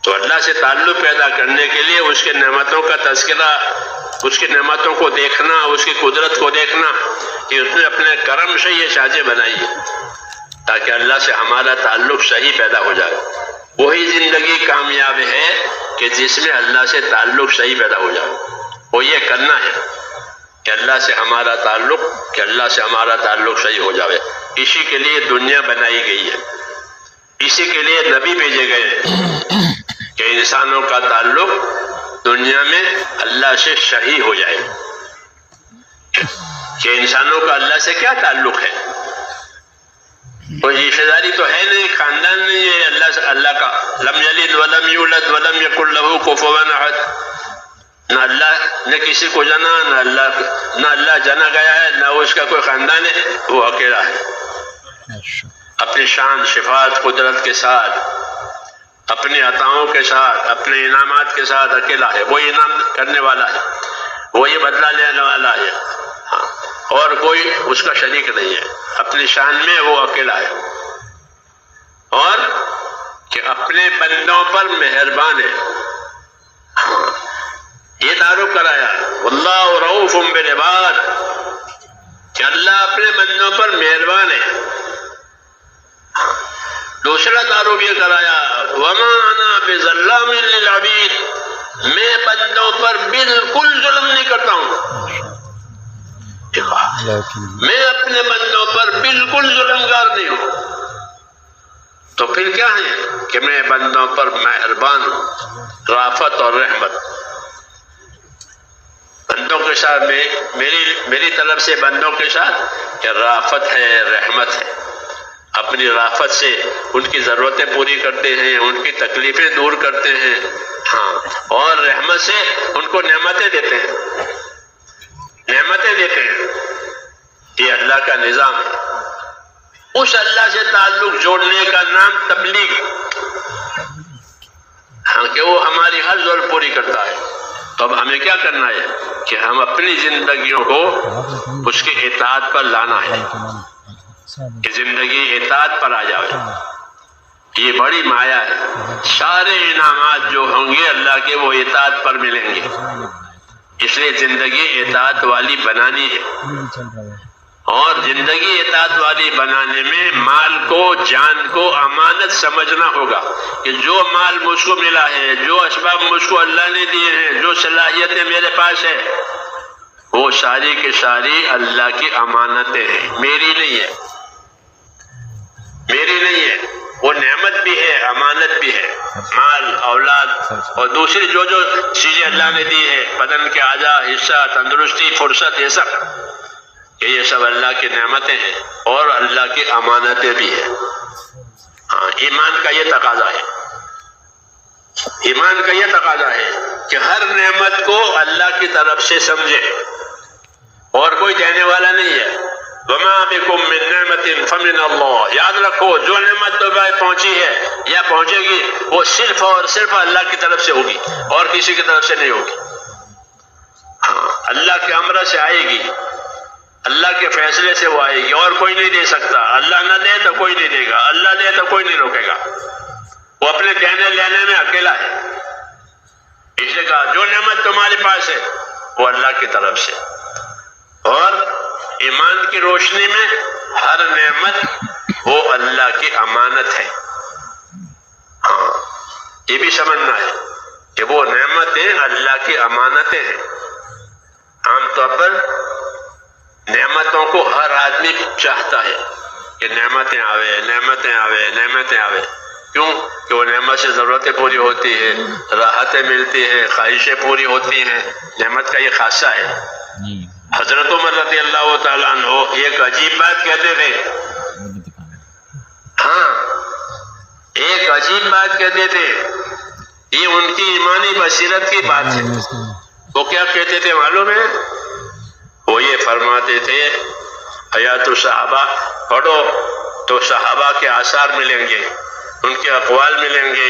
تو اللہ سے تعلق پیدا کرنے کے لیے اس کے نعمتوں کا تذکرہ، اس کی نعمتوں کو دیکھنا، اس کی قدرت کو دیکھنا کہ اس نے اپنے کرم سے یہ سازیں بنائی ہے تاکہ اللہ سے ہمارا تعلق صحیح پیدا ہو جائے. وہی زندگی کامیاب ہے کہ جس میں اللہ سے تعلق صحیح پیدا ہو جائے. وہ یہ کرنا ہے کہ اللہ سے ہمارا تعلق صحیح ہو جائے. اسی کے لیے دنیا بنائی گئی ہے، اسی کے لیے نبی بھیجے گئے ہیں کہ انسانوں کا تعلق دنیا میں اللہ سے صحیح ہو جائے. کہ انسانوں کا اللہ سے کیا تعلق ہے؟ کوئی رشتہ داری تو ہے نہیں، خاندان نہیں ہے اللہ کا. لم یلد ولم یولد ولم یکن لہ کفوا احد. نہ اللہ نے کسی کو جنا، نہ اللہ جنا گیا ہے، نہ اس کا کوئی خاندان ہے. وہ اکیلا ہے، اپنی شان صفات قدرت کے ساتھ، اپنی عطاؤں کے ساتھ، اپنے انعامات کے ساتھ اکیلا ہے. وہی انعام کرنے والا ہے، وہی بدلہ لینے والا ہے. اور کوئی اس کا شریک نہیں ہے. اپنی شان میں وہ اکیلا ہے، اور کہ اپنے بندوں پر مہربان ہے. یہ تعارف کرایا واللہ رؤوف بالعباد، کہ اللہ اپنے بندوں پر مہربان ہے. دوسرا تعارف یہ کرایا وما انا بظلام للعبید، میں بندوں پر بالکل ظلم نہیں کرتا ہوں. میں اپنے بندوں پر بالکل ظلمگار نہیں ہوں. تو پھر کیا ہے کہ میں بندوں پر مہربان ہوں، رافت اور رحمت. بندوں کے ساتھ میری طرف سے بندوں کے ساتھ کہ رافت ہے، رحمت ہے. اپنی رافت سے ان کی ضرورتیں پوری کرتے ہیں، ان کی تکلیفیں دور کرتے ہیں. ہاں، اور رحمت سے ان کو نعمتیں دیتے ہیں، نعمتیں دیتے ہیں. یہ اللہ کا نظام ہے. اس اللہ سے تعلق جوڑنے کا نام تبلیغ. ہاں، کہ وہ ہماری ہر ضرورت پوری کرتا ہے. تو اب ہمیں کیا کرنا ہے کہ ہم اپنی زندگیوں کو اس کی اطاعت پر لانا ہے، کہ زندگی اطاعت پر آ جائے. یہ بڑی مایا ہے. سارے انعامات جو ہوں گے اللہ کے وہ اطاعت پر ملیں گے. اس لیے زندگی اطاعت والی بنانی ہے. اور زندگی اطاعت والی بنانے میں مال کو، جان کو امانت سمجھنا ہوگا کہ جو مال مجھ کو ملا ہے، جو اسباب مجھ کو اللہ نے دیے ہیں، جو صلاحیتیں میرے پاس ہے، وہ ساری کی ساری اللہ کی امانتیں ہیں، میری نہیں ہے، میری نہیں ہے. وہ نعمت بھی ہے، امانت بھی ہے. مال، اولاد اور دوسری جو چیزیں اللہ نے دی ہے، بدن کے اعضاء، حصہ، تندرستی، فرصت، یہ سب اللہ کی نعمتیں ہیں اور اللہ کی امانتیں بھی ہیں. ہاں، ایمان کا یہ تقاضا ہے، ایمان کا یہ تقاضا ہے کہ ہر نعمت کو اللہ کی طرف سے سمجھے اور کوئی دینے والا نہیں ہے. وما بکم من نعمت فمن اللہ. یاد رکھو جو نعمت تمہیں پہنچی ہے یا پہنچے گی وہ صرف اور صرف اللہ کی طرف سے ہوگی اور کسی کی طرف سے نہیں ہوگی. ہاں، اللہ کے امر سے آئے گی. اللہ کے فیصلے سے وہ آئے گی، اور کوئی نہیں دے سکتا۔ اللہ نہ دے تو کوئی نہیں دے گا، اللہ دے تو کوئی نہیں روکے گا۔ وہ اپنے دینے لینے میں اکیلا ہے۔ اس نے کہا جو نعمت تمہارے پاس ہے وہ اللہ کی طرف سے، اور ایمان کی روشنی میں ہر نعمت وہ اللہ کی امانت ہے۔ ہاں، یہ بھی سمجھنا ہے کہ وہ نعمتیں اللہ کی امانتیں ہیں۔ عام طور پر نعمتوں کو ہر آدمی چاہتا ہے کہ نعمتیں آوے، نعمتیں آوے، نعمتیں آوے۔ کیوں؟ کہ وہ نعمت سے ضرورتیں پوری ہوتی ہیں، راحتیں ملتی ہیں، خواہشیں پوری ہوتی ہیں۔ نعمت کا یہ خاصہ ہے۔ حضرت عمر رضی اللہ تعالیٰ عنہ ایک عجیب بات کہتے تھے۔ ہاں، ایک عجیب بات کہتے تھے، یہ ان کی ایمانی بصیرت کی بات ہے۔ وہ کیا کہتے تھے معلوم ہے؟ وہ یہ فرماتے تھے، حیات الصحابہ پڑھو تو صحابہ کے آثار ملیں گے، ان کے اقوال ملیں گے،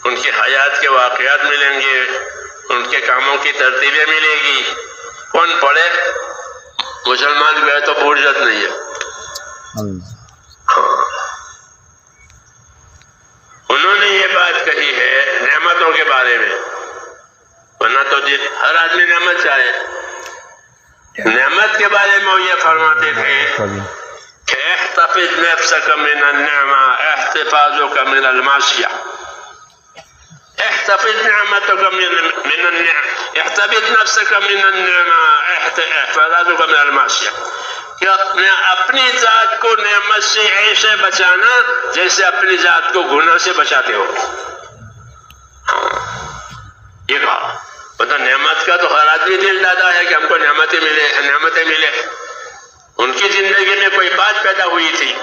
ان کی حیات کے واقعات ملیں گے، ان کے کاموں کی ترتیبیں ملے گی۔ کون پڑھے؟ مسلمان گئے تو فرصت نہیں ہے۔ ہاں، انہوں نے یہ بات کہی ہے نعمتوں کے بارے میں، ورنہ تو ہر آدمی نعمت چاہے۔ نعمت کے بارے میں وہ یہ فرماتے تھے کہ احتفظ نفسك من النعمة احتفاظك من المعصية، احتفظ نعمتك من النعمة، احتفظ نفسك من النعمة احتفاظك من المعصية، کہ اپنی ذات کو نعمت سے ایسے بچانا جیسے اپنی ذات کو گناہ سے بچاتے ہو۔ یہ کہا، مطلب نعمت کا تو ہر آدمی دل دادا ہے کہ ہم کو نعمتیں ملے، نعمتیں ملے۔ ان کی زندگی میں کوئی بات پیدا ہوئی تھی،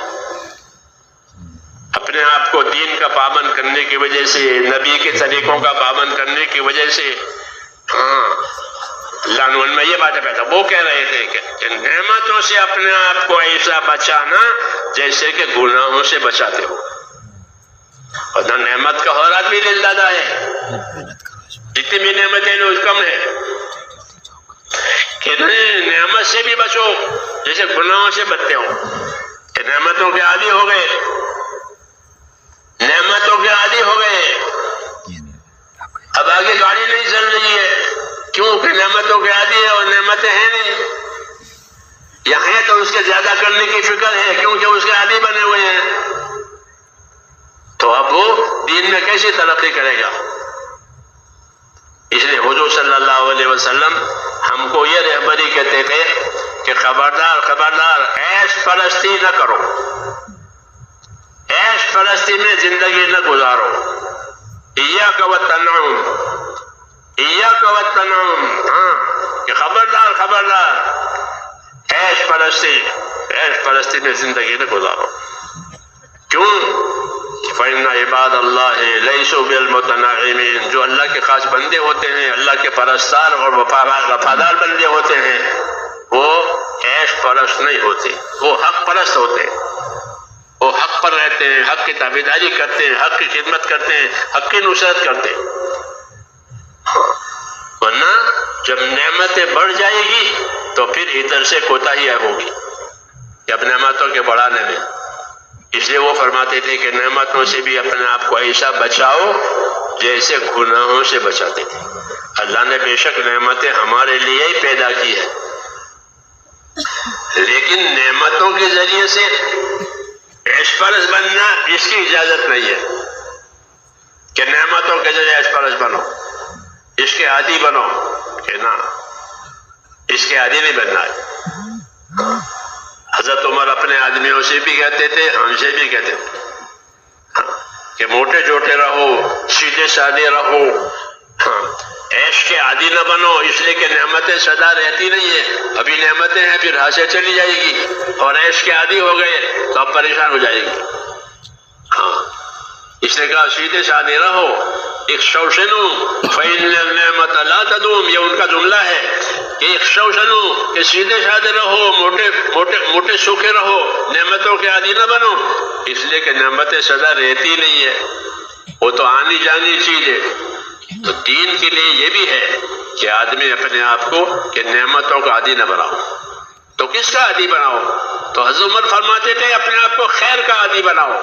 اپنے آپ کو دین کا پابند کرنے کی وجہ سے، نبی کے طریقوں کا پابند کرنے کی وجہ سے، ہاں اللہ ان میں یہ باتیں پیدا۔ وہ کہہ رہے تھے کہ نعمتوں سے اپنے آپ کو ایسا بچانا جیسے کہ گناہوں سے بچاتے ہو۔ اور نعمت کا ہر آدمی دل دادا ہے، جتنی بھی نعمتیں اس کم ہے کہ نعمت سے بھی بچو جیسے گناہوں سے بچتے ہو۔ کہ نعمتوں کے عادی ہو گئے، نعمتوں کے عادی ہو گئے، اب آگے گاڑی نہیں چل رہی ہے، کیوں کہ نعمتوں کے عادی ہے اور نعمتیں ہیں نہیں، یا ہیں تو اس کے زیادہ کرنے کی فکر ہے کیونکہ اس کے عادی بنے ہوئے ہیں۔ تو اب وہ دین میں کیسے ترقی کرے گا؟ اس لیے حضور صلی اللہ علیہ وسلم ہم کو یہ رہبری کہتے تھے کہ خبردار خبردار عیش پرستی نہ کرو، عیش پرستی میں زندگی نہ گزارو۔ ایاک والتنعم، ایاک والتنعم، ہاں کہ خبردار خبردار عیش پرستی میں زندگی نہ گزارو۔ کیوں؟ فإن عباد اللہ لیسوا بالمتنعمین، جو اللہ کے خاص بندے ہوتے ہیں، اللہ کے پرستار اور وفادار بندے ہوتے ہیں، وہ عیش پرست نہیں ہوتے، وہ حق پرست ہوتے ہیں۔ وہ حق پر رہتے ہیں، حق کی تابعداری کرتے ہیں، حق کی خدمت کرتے ہیں، حق کی نصرت کرتے ہیں۔ ورنہ جب نعمتیں بڑھ جائے گی تو پھر ادھر سے کوتاہی ہوگی کہ اب نعمتوں کے بڑھانے میں۔ اس لیے وہ فرماتے تھے کہ نعمتوں سے بھی اپنے آپ کو ایسا بچاؤ جیسے گناہوں سے بچاتے تھے۔ اللہ نے بے شک نعمتیں ہمارے لیے ہی پیدا کی ہے، لیکن نعمتوں کے ذریعے سے عیش پرست بننا اس کی اجازت نہیں ہے کہ نعمتوں کے ذریعے عیش پرست بنو، اس کے عادی بنو، کہ نہ، اس کے عادی نہیں بننا ہے۔ حضرت عمر اپنے آدمیوں سے بھی کہتے تھے، ہم سے بھی کہتے تھے کہ موٹے جوٹے رہو، سیدھے سادے رہو، عیش کے عادی نہ بنو، اس لیے کہ نعمتیں سدا رہتی نہیں ہے، ابھی نعمتیں ہیں پھر ہاتھ سے چلی جائے گی، اور عیش کے عادی ہو گئے تو اب پریشان ہو جائے گی۔ ہاں، اس نے کہا سیدھے سادے رہو، اخشوشنوا فإن النعمة لا تدوم، یہ ان کا جملہ ہے کہ اخشوشنوا، کہ سیدھے سادے رہو، موٹے سوکھے رہو، نعمتوں کے عادی نہ بنو، اس لیے کہ نعمتیں سدا رہتی نہیں ہے، وہ تو آنی جانی چیز ہے۔ تو دین کے لیے یہ بھی ہے کہ آدمی اپنے آپ کو کہ نعمتوں کا عادی نہ بناؤ، تو کس کا عادی بناؤ؟ تو حضرت عمر فرماتے تھے اپنے آپ کو خیر کا عادی بناؤ.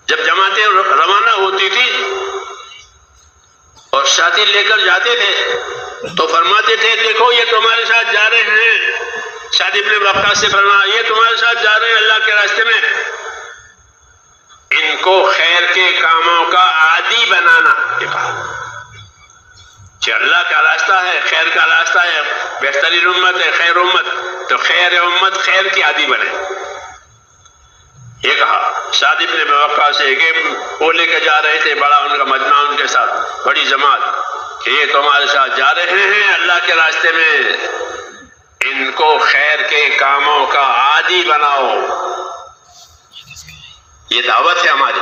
جب جماعتیں روانہ ہوتی تھی اور ساتھی لے کر جاتے تھے تو فرماتے تھے دیکھو یہ تمہارے ساتھ جا رہے ہیں. سعد بن وقاص سے فرمایا یہ تمہارے ساتھ جا رہے ہیں اللہ کے راستے میں، ان کو خیر کے کاموں کا عادی بنانا. یہ کہا کہ اللہ کا راستہ ہے، خیر کا راستہ ہے، بہترین امت ہے خیر امت، تو خیر امت خیر کی عادی بنے. یہ کہا سعد بن وقاص سے کہ وہ لے کے جا رہے تھے بڑا ان کا مجمع ان کے ساتھ بڑی جماعت کہ یہ تمہارے ساتھ جا رہے ہیں اللہ کے راستے میں، ان کو خیر کے کاموں کا عادی بناؤ. یہ دعوت ہے ہماری،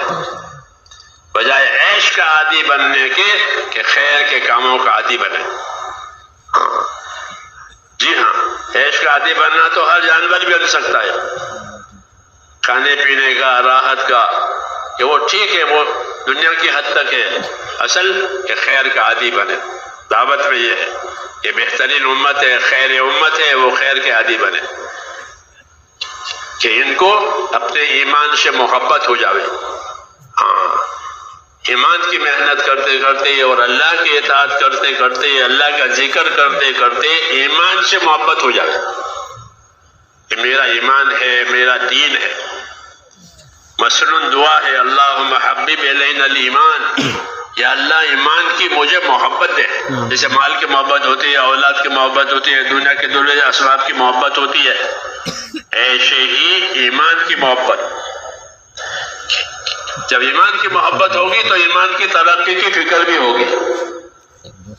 بجائے عیش کا عادی بننے کے کہ خیر کے کاموں کا عادی بنے. جی ہاں، عیش کا عادی بننا تو ہر جانور بھی بن سکتا ہے، کھانے پینے کا، راحت کا، کہ وہ ٹھیک ہے، وہ دنیا کی حد تک ہے، اصل کہ خیر کا عادی بنے. دعوت میں یہ ہے کہ بہترین امت ہے، خیر امت ہے، وہ خیر کے عادی بنے، کہ ان کو اپنے ایمان سے محبت ہو جاوے. ہاں، ایمان کی محنت کرتے کرتے اور اللہ کی اطاعت کرتے کرتے، اللہ کا ذکر کرتے کرتے ایمان سے محبت ہو جائے کہ میرا ایمان ہے، میرا دین ہے. مثلاً دعا ہے اللہم حبب الینا الایمان، یا اللہ ایمان کی مجھے محبت دے. جیسے مال کی محبت ہوتی ہے، اولاد کی محبت ہوتی ہے، دنیا کے دولت اسباب کی محبت ہوتی ہے، ایسے ہی ایمان کی محبت. جب ایمان کی محبت ہوگی تو ایمان کی ترقی کی فکر بھی ہوگی.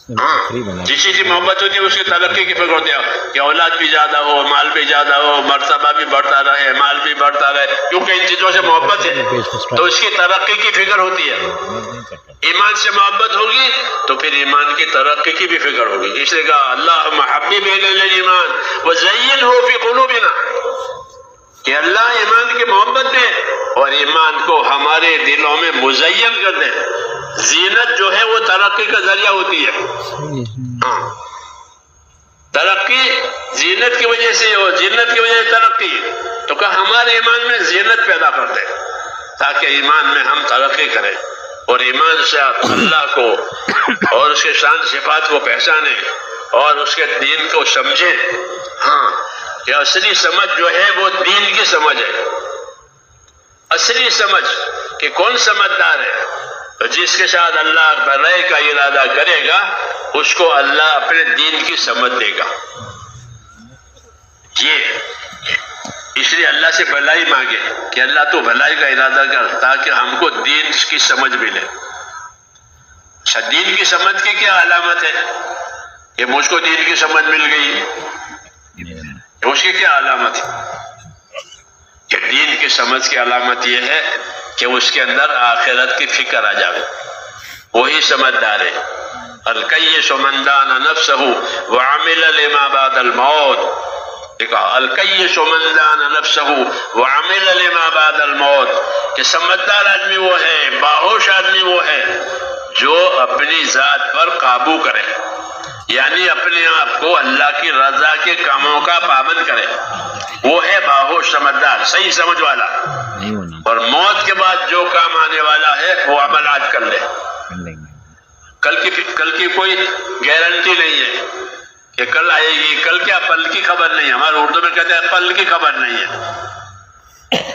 جس چیز کی محبت ہوتی ہے اس کی ترقی کی فکر ہوتی ہے کہ اولاد بھی زیادہ ہو، مال بھی زیادہ ہو، مرتبہ بھی بڑھتا رہے، مال بھی بڑھتا رہے، کیونکہ ان چیزوں سے محبت ہے تو اس کی ترقی کی فکر ہوتی ہے. ایمان سے محبت ہوگی تو پھر ایمان کی ترقی کی بھی فکر ہوگی. اس لیے کہا اللہم حبب الینا الایمان وزینہ فی قلوبنا، کہ اللہ ایمان کی محبت دے اور ایمان کو ہمارے دلوں میں مزین کر دے. زینت جو ہے وہ ترقی کا ذریعہ ہوتی ہے. ہاں، ترقی زینت کی وجہ سے ہو، زینت کی وجہ سے ترقی، تو کہ ہمارے ایمان میں زینت پیدا کر دے تاکہ ایمان میں ہم ترقی کریں اور ایمان سے اللہ کو اور اس کے شان صفات کو پہچانیں اور اس کے دین کو سمجھیں. ہاں، کہ اصلی سمجھ جو ہے وہ دین کی سمجھ ہے. اصلی سمجھ کہ کون سمجھدار ہے؟ جس کے ساتھ اللہ بھلائی کا ارادہ کرے گا اس کو اللہ اپنے دین کی سمجھ دے گا. یہ اس لیے اللہ سے بھلائی مانگے کہ اللہ تو بھلائی کا ارادہ کر تاکہ ہم کو دین کی سمجھ ملے. اچھا، دین کی سمجھ کی کیا علامت ہے کہ مجھ کو دین کی سمجھ مل گئی؟ اس کی کیا علامت ہے؟ کہ دین کی سمجھ کی علامت یہ ہے کہ اس کے اندر آخرت کی فکر آ جائے، وہی سمجھدار ہے. الکیس من دان نفسہ وعمل لما بعد الموت. دیکھا، الکیس من دان نفسہ وعمل لما بعد الموت، کہ سمجھدار آدمی وہ ہے، باہوش آدمی وہ ہے جو اپنی ذات پر قابو کرے، یعنی اپنے آپ کو اللہ کی رضا کے کاموں کا پابند کرے. وہ ہے باہوش سمجھدار، صحیح سمجھ والا، اور موت کے بعد جو کام آنے والا ہے وہ عملات کر لے. کل کی کوئی گارنٹی نہیں ہے کہ کل آئے گی. کل کیا، پل کی خبر نہیں ہے. ہمارے اردو میں کہتے ہیں پل کی خبر نہیں ہے.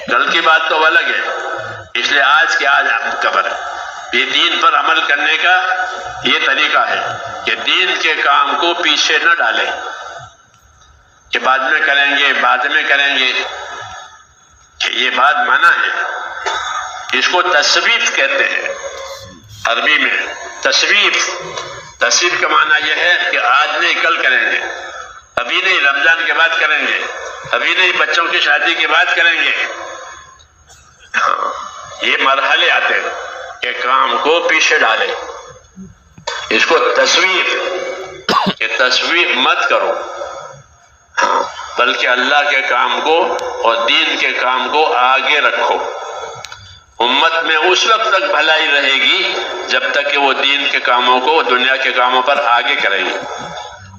کل کی بات تو الگ ہے، اس لیے آج کے آج خبر ہے. یہ دین پر عمل کرنے کا یہ طریقہ ہے کہ دین کے کام کو پیچھے نہ ڈالیں کہ بعد میں کریں گے، بعد میں کریں گے، کہ یہ بات منع ہے. اس کو تصویف کہتے ہیں عربی میں. تصویف کا معنی یہ ہے کہ آج نہیں کل کریں گے، ابھی نہیں رمضان کے بعد کریں گے، ابھی نہیں بچوں کی شادی کے بعد کریں گے. یہ مرحلے آتے ہیں کہ کام کو پیچھے ڈالے. اس کو تصویف، کہ تصویف مت کرو، بلکہ اللہ کے کام کو اور دین کے کام کو آگے رکھو. امت میں اس وقت تک بھلائی رہے گی جب تک کہ وہ دین کے کاموں کو دنیا کے کاموں پر آگے کریں گے.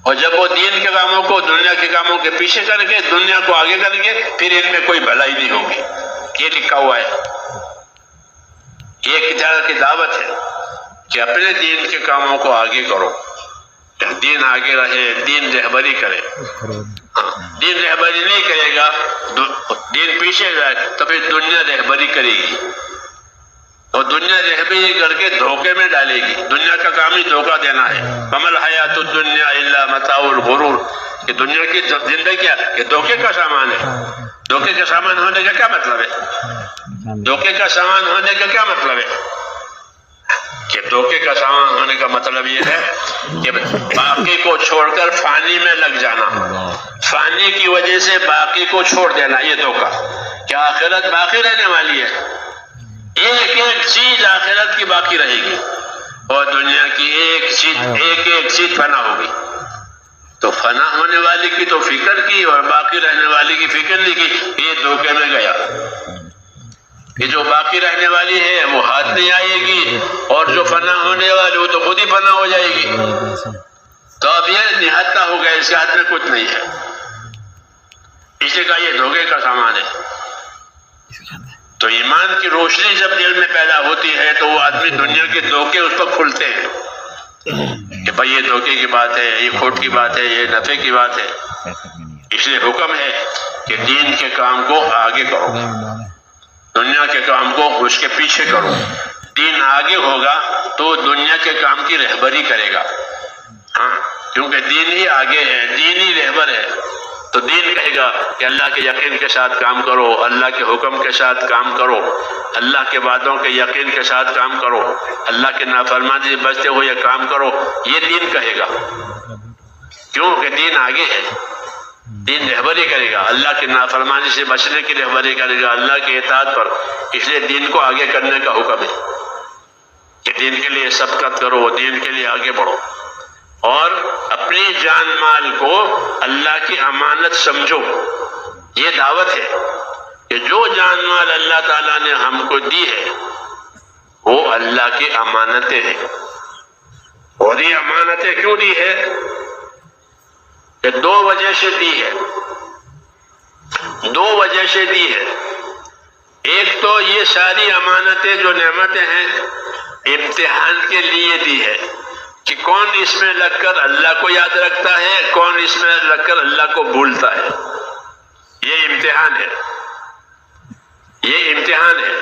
اور جب وہ دین کے کاموں کو دنیا کے کاموں کے پیچھے کر کے دنیا کو آگے کر کے پھر ان میں کوئی بھلائی نہیں ہوگی. یہ لکھا ہوا ہے. یہ ایک طرح کی دعوت ہے کہ اپنے دین کے کاموں کو آگے کرو، دین آگے رہے، دین رہبری کرے. دین رہبری نہیں کرے گا، دین پیچھے جائے تو پھر دنیا رہبری کرے گی، اور دنیا رہبری کر کے دھوکے میں ڈالے گی. دنیا کا کام ہی دھوکہ دینا ہے. فمل حیات الدنیا الا متاع الغرور. کہ دنیا کی زندگی کیا کہ دھوکے کا سامان ہے. دھوکے کا سامان ہونے کا کیا مطلب ہے؟ دھوکے کا سامان ہونے کا کیا مطلب ہے؟ کہ دھوکے کا سامان ہونے کا مطلب یہ ہے کہ باقی کو چھوڑ کر فانی میں لگ جانا، فانی کی وجہ سے باقی کو چھوڑ دینا، یہ دھوکا. کیا آخرت باقی رہنے والی ہے؟ ایک ایک چیز آخرت کی باقی رہے گی اور دنیا کی ایک چیز فنا ہوگی. تو فنا ہونے والی کی تو فکر کی اور باقی رہنے والی کی فکر نہیں کی. یہ دھوکے میں گیا. کہ جو باقی رہنے والی ہے وہ ہاتھ نہیں آئے گی، اور جو فنا ہونے والی وہ تو خود ہی فنا ہو جائے گی. تو اب یہ نہتا ہو گیا، اس کے ہاتھ میں کچھ نہیں ہے. اسی کا یہ دھوکے کا سامان ہے. تو ایمان کی روشنی جب دل میں پیدا ہوتی ہے تو وہ آدمی دنیا کے دھوکے اس پر کھلتے ہیں کہ بھائی یہ دھوکے کی بات ہے، یہ کھوٹ کی بات ہے، یہ نفع کی بات ہے. اس لیے حکم ہے کہ دین کے کام کو آگے کرو، دنیا کے کام کو اس کے پیچھے کرو. دین آگے ہوگا تو دنیا کے کام کی رہبری کرے گا. ہاں، کیونکہ دین ہی آگے ہے، دین ہی رہبر ہے. تو دین کہے گا کہ اللہ کے یقین کے ساتھ کام کرو، اللہ کے حکم کے ساتھ کام کرو، اللہ کے وعدوں کے یقین کے ساتھ کام کرو، اللہ کے نافرمانی سے بچتے ہوئے کام کرو. یہ دین کہے گا. کیوں کہ دین آگے ہے. دین رہبری کرے گا، اللہ کی نافرمانی سے بچنے کی رہبری کرے گا، اللہ کے اطاعت پر. اس لیے دین کو آگے کرنے کا حکم ہے کہ دین کے لیے سبقت کرو، دین کے لیے آگے بڑھو، اور اپنی جان مال کو اللہ کی امانت سمجھو. یہ دعوت ہے کہ جو جان مال اللہ تعالیٰ نے ہم کو دی ہے وہ اللہ کی امانتیں ہیں. اور یہ امانتیں کیوں دی ہے؟ کہ دو وجہ سے دی ہے. دو وجہ سے دی ہے. ایک تو یہ ساری امانتیں جو نعمتیں ہیں امتحان کے لیے دی ہے کہ کون اس میں لگ کر اللہ کو یاد رکھتا ہے، کون اس میں لگ کر اللہ کو بھولتا ہے. یہ امتحان ہے. یہ امتحان ہے.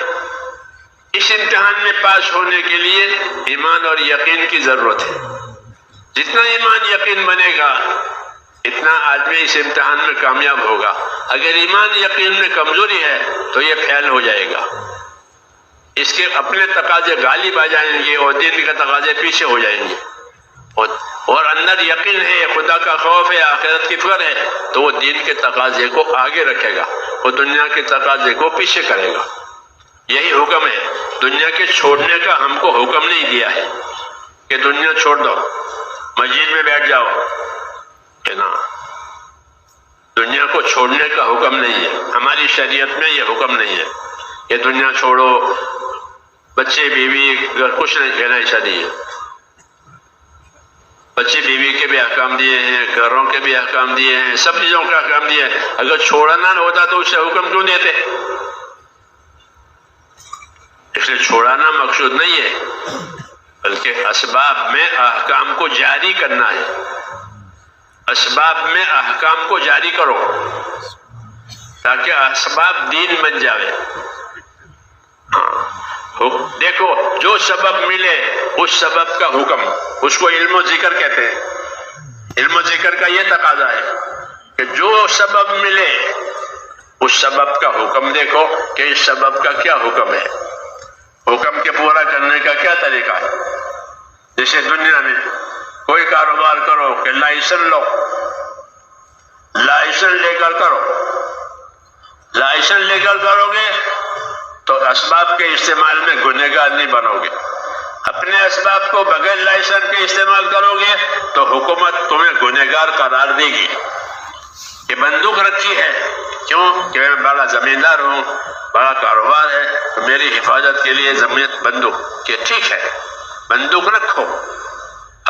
اس امتحان میں پاس ہونے کے لیے ایمان اور یقین کی ضرورت ہے. جتنا ایمان یقین بنے گا اتنا آدمی اس امتحان میں کامیاب ہوگا. اگر ایمان یقین میں کمزوری ہے تو یہ فیل ہو جائے گا. اس کے اپنے تقاضے غالب آ جائیں گے اور دین کے تقاضے پیچھے ہو جائیں گے. اور اندر یقین ہے، خدا کا خوف ہے، آخرت کی فکر ہے، تو وہ دین کے تقاضے کو آگے رکھے گا، وہ دنیا کے تقاضے کو پیچھے کرے گا. یہی حکم ہے. دنیا کے چھوڑنے کا ہم کو حکم نہیں دیا ہے کہ دنیا چھوڑ دو، مسجد میں بیٹھ جاؤ. کہ نا، دنیا کو چھوڑنے کا حکم نہیں ہے. ہماری شریعت میں یہ حکم نہیں ہے کہ دنیا چھوڑو، بچے بیوی گھر کچھ نہیں کہنا. ایسا نہیں ہے. بچے بیوی کے بھی احکام دیے ہیں، گھروں کے بھی احکام دیے ہیں، سب چیزوں کا احکام دیے ہیں. اگر چھوڑنا نہ ہوتا تو اس سے حکم کیوں دیتے؟ اس لیے چھوڑانا مقصود نہیں ہے، بلکہ اسباب میں احکام کو جاری کرنا ہے. اسباب میں احکام کو جاری کرو تاکہ اسباب دین بن جاوے. دیکھو، جو سبب ملے اس سبب کا حکم، اس کو علم و ذکر کہتے ہیں. علم و ذکر کا یہ تقاضا ہے کہ جو سبب ملے اس سبب کا حکم دیکھو کہ اس سبب کا کیا حکم ہے، حکم کے پورا کرنے کا کیا طریقہ ہے. جیسے دنیا میں کوئی کاروبار کرو کہ لائسنس لو، لائسنس لے کر کرو. لائسنس لے کر کرو گے تو اسباب کے استعمال میں گنہگار نہیں بنو گے. اپنے اسباب کو بغیر لائسنس کے استعمال کرو گے تو حکومت تمہیں گنہگار قرار دے گی. کہ بندوق رکھی ہے، کیوں کہ میں بڑا زمیندار ہوں، بڑا کاروبار ہے، تو میری حفاظت کے لیے بندوق. کہ ٹھیک ہے، بندوق رکھو،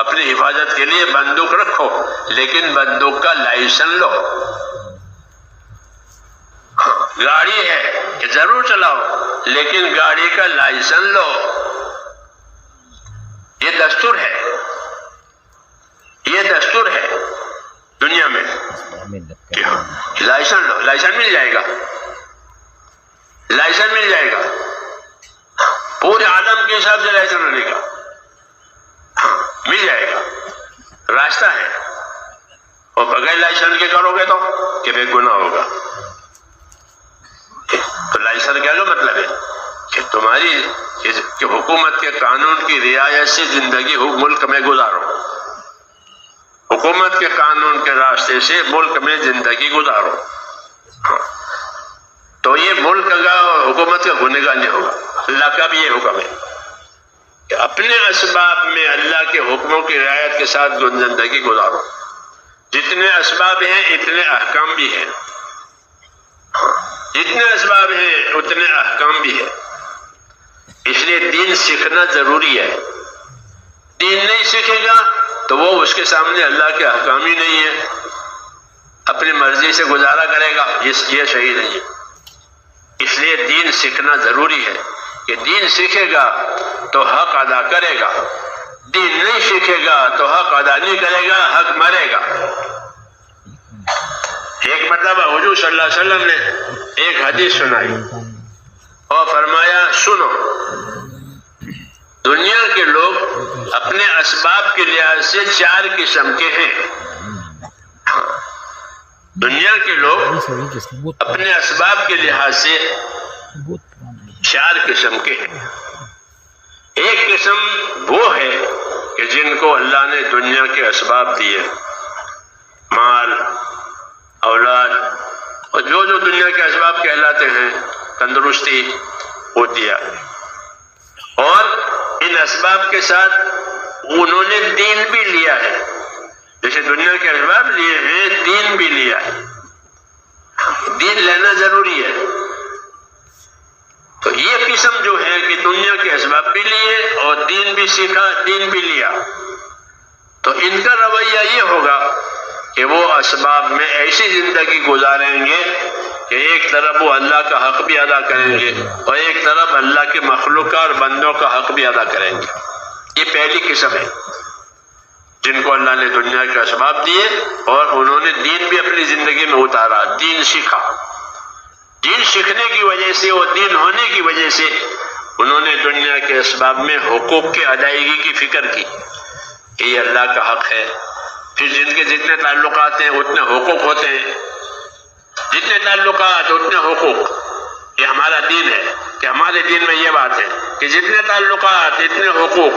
اپنی حفاظت کے لیے بندوق رکھو، لیکن بندوق کا لائسنس لو۔ گاڑی ہے کہ ضرور چلاؤ، لیکن گاڑی کا لائسنس لو۔ یہ دستور ہے، یہ دستور ہے دنیا میں۔ لائسنس لو، لائسنس مل جائے گا، لائسنس مل جائے گا، پورے عالم کے حساب سے لائسنس ہونے کا مل جائے گا، راستہ ہے۔ اور بغیر لائسنس کے کرو گے تو کہ بے گناہ ہوگا۔ تو لائسنس کا مطلب ہے کہ تمہاری کہ حکومت کے قانون کی رعایت سے زندگی ملک میں گزارو، حکومت کے قانون کے راستے سے ملک میں زندگی گزارو، تو یہ ملک کا حکومت کا گنہگار نہیں ہوگا۔ اللہ کا بھی یہ حکم ہے کہ اپنے اسباب میں اللہ کے حکموں کی رعایت کے ساتھ زندگی گزارو۔ جتنے اسباب ہیں اتنے احکام بھی ہیں، جتنے اسباب ہیں اتنے احکام بھی ہیں۔ اس لیے دین سیکھنا ضروری ہے۔ دین نہیں سیکھے گا تو وہ اس کے سامنے اللہ کے احکام ہی نہیں ہے، اپنی مرضی سے گزارا کرے گا، یہ صحیح نہیں ہے۔ اس لیے دین سیکھنا ضروری ہے کہ دین سیکھے گا تو حق ادا کرے گا، دین نہیں سیکھے گا تو حق ادا نہیں کرے گا، حق مرے گا۔ ایک مرتبہ حضور صلی اللہ علیہ وسلم نے ایک حدیث سنائی اور فرمایا سنو، دنیا کے لوگ اپنے اسباب کے لحاظ سے 4 قسم کے ہیں۔ دنیا کے لوگ اپنے اسباب کے لحاظ سے 4 قسم کے ہیں۔ ایک قسم وہ ہے کہ جن کو اللہ نے دنیا کے اسباب دیے، مال، اولاد اور جو دنیا کے اسباب کہلاتے ہیں، تندرستی، وہ دیا، اور ان اسباب کے ساتھ انہوں نے دین بھی لیا ہے۔ جیسے دنیا کے اسباب لیے ہیں، دین بھی لیا ہے۔ دین لینا ضروری ہے۔ تو یہ قسم جو ہے کہ دنیا کے اسباب بھی لیے اور دین بھی سیکھا، دین بھی لیا، تو ان کا رویہ یہ ہوگا کہ وہ اسباب میں ایسی زندگی گزاریں گے کہ ایک طرف وہ اللہ کا حق بھی ادا کریں گے اور ایک طرف اللہ کے مخلوق اور بندوں کا حق بھی ادا کریں گے۔ یہ پہلی قسم ہے جن کو اللہ نے دنیا کے اسباب دیے اور انہوں نے دین بھی اپنی زندگی میں اتارا، دین سیکھا۔ دین سیکھنے کی وجہ سے اور دین ہونے کی وجہ سے انہوں نے دنیا کے اسباب میں حقوق کی ادائیگی کی فکر کی کہ یہ اللہ کا حق ہے۔ پھر جن کے جتنے تعلقات ہیں اتنے حقوق ہوتے ہیں، جتنے تعلقات اتنے حقوق۔ یہ ہمارا دین ہے کہ ہمارے دین میں یہ بات ہے کہ جتنے تعلقات اتنے حقوق۔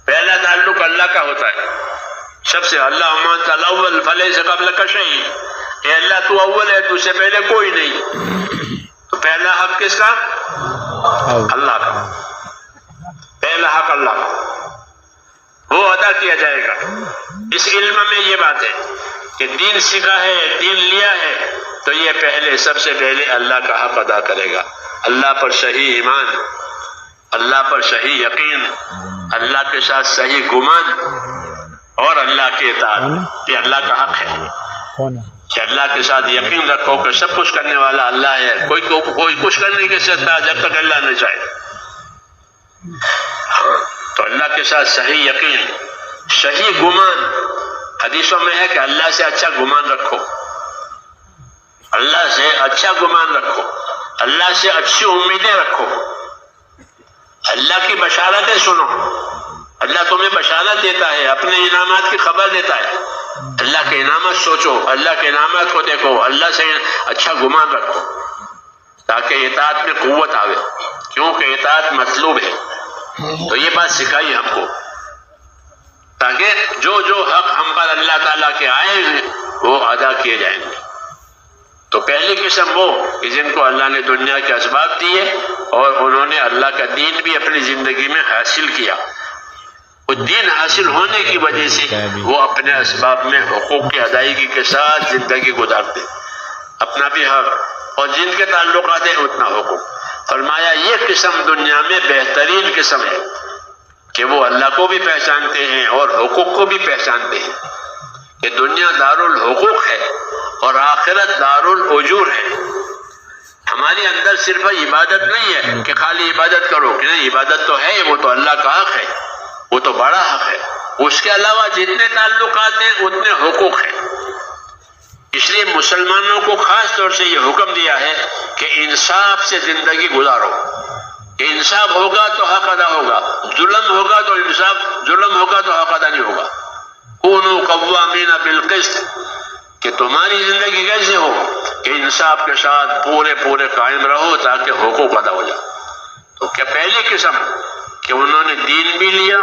پہلا تعلق اللہ کا ہوتا ہے، سب سے اللہ انت الاول فلیس قبلک شیء، اے اللہ تو اول ہے، تجھ سے پہلے کوئی نہیں۔ تو پہلا حق کس کا؟ اللہ کا۔ پہلا حق اللہ کا، وہ ادا کیا جائے گا۔ اس علم میں یہ بات ہے کہ دین سیکھا ہے، دین لیا ہے، تو یہ پہلے سب سے پہلے اللہ کا حق ادا کرے گا۔ اللہ پر صحیح ایمان، اللہ پر صحیح یقین، اللہ کے ساتھ صحیح گمان اور اللہ کی اطاعت، یہ اللہ کا حق ہے کہ اللہ کے ساتھ یقین رکھو کہ سب کچھ کرنے والا اللہ ہے، کوئی کچھ کرنے نہیں سکتا جب تک اللہ نہ چاہے۔ تو اللہ کے ساتھ صحیح یقین، صحیح گمان۔ حدیثوں میں ہے کہ اللہ سے اچھا گمان رکھو، اللہ سے اچھا گمان رکھو، اللہ سے اچھی امیدیں رکھو، اللہ کی بشارتیں سنو۔ اللہ تمہیں بشارت دیتا ہے، اپنے انعامات کی خبر دیتا ہے۔ اللہ کے انعامات سوچو، اللہ کے انعامات کو دیکھو، اللہ سے اچھا گمان رکھو تاکہ اطاعت میں قوت آوے، کیونکہ اطاعت مطلوب ہے۔ تو یہ بات سکھائی ہم کو تاکہ جو حق ہم پر اللہ تعالیٰ کے آئے ہیں وہ ادا کیے جائیں گے۔ تو پہلی قسم وہ کہ جن کو اللہ نے دنیا کے اسباب دیے اور انہوں نے اللہ کا دین بھی اپنی زندگی میں حاصل کیا۔ وہ دین حاصل ہونے کی وجہ سے وہ اپنے اسباب میں حقوق کی ادائیگی کے ساتھ زندگی گزارتے، اپنا بھی حق اور جن کے تعلقات ہیں اتنا حقوق۔ فرمایا یہ قسم دنیا میں بہترین قسم ہے کہ وہ اللہ کو بھی پہچانتے ہیں اور حقوق کو بھی پہچانتے ہیں کہ دنیا دار الحقوق ہے اور آخرت دار الاجور ہے۔ ہمارے اندر صرف عبادت نہیں ہے کہ خالی عبادت کرو، کہ نہیں، عبادت تو ہے، وہ تو اللہ کا حق ہے، وہ تو بڑا حق ہے، اس کے علاوہ جتنے تعلقات ہیں اتنے حقوق ہیں۔ اس لیے مسلمانوں کو خاص طور سے یہ حکم دیا ہے کہ انصاف سے زندگی گزارو، کہ انصاف ہوگا تو حق ادا ہوگا، ظلم ہوگا تو ظلم ہوگا تو حق ادا نہیں ہوگا۔ کونوا قوامین بالقسط، کہ تمہاری زندگی کیسے ہو کہ انصاف کے ساتھ پورے قائم رہو تاکہ حقوق ادا ہو جائے۔ تو کیا پہلی قسم کہ انہوں نے دین بھی لیا،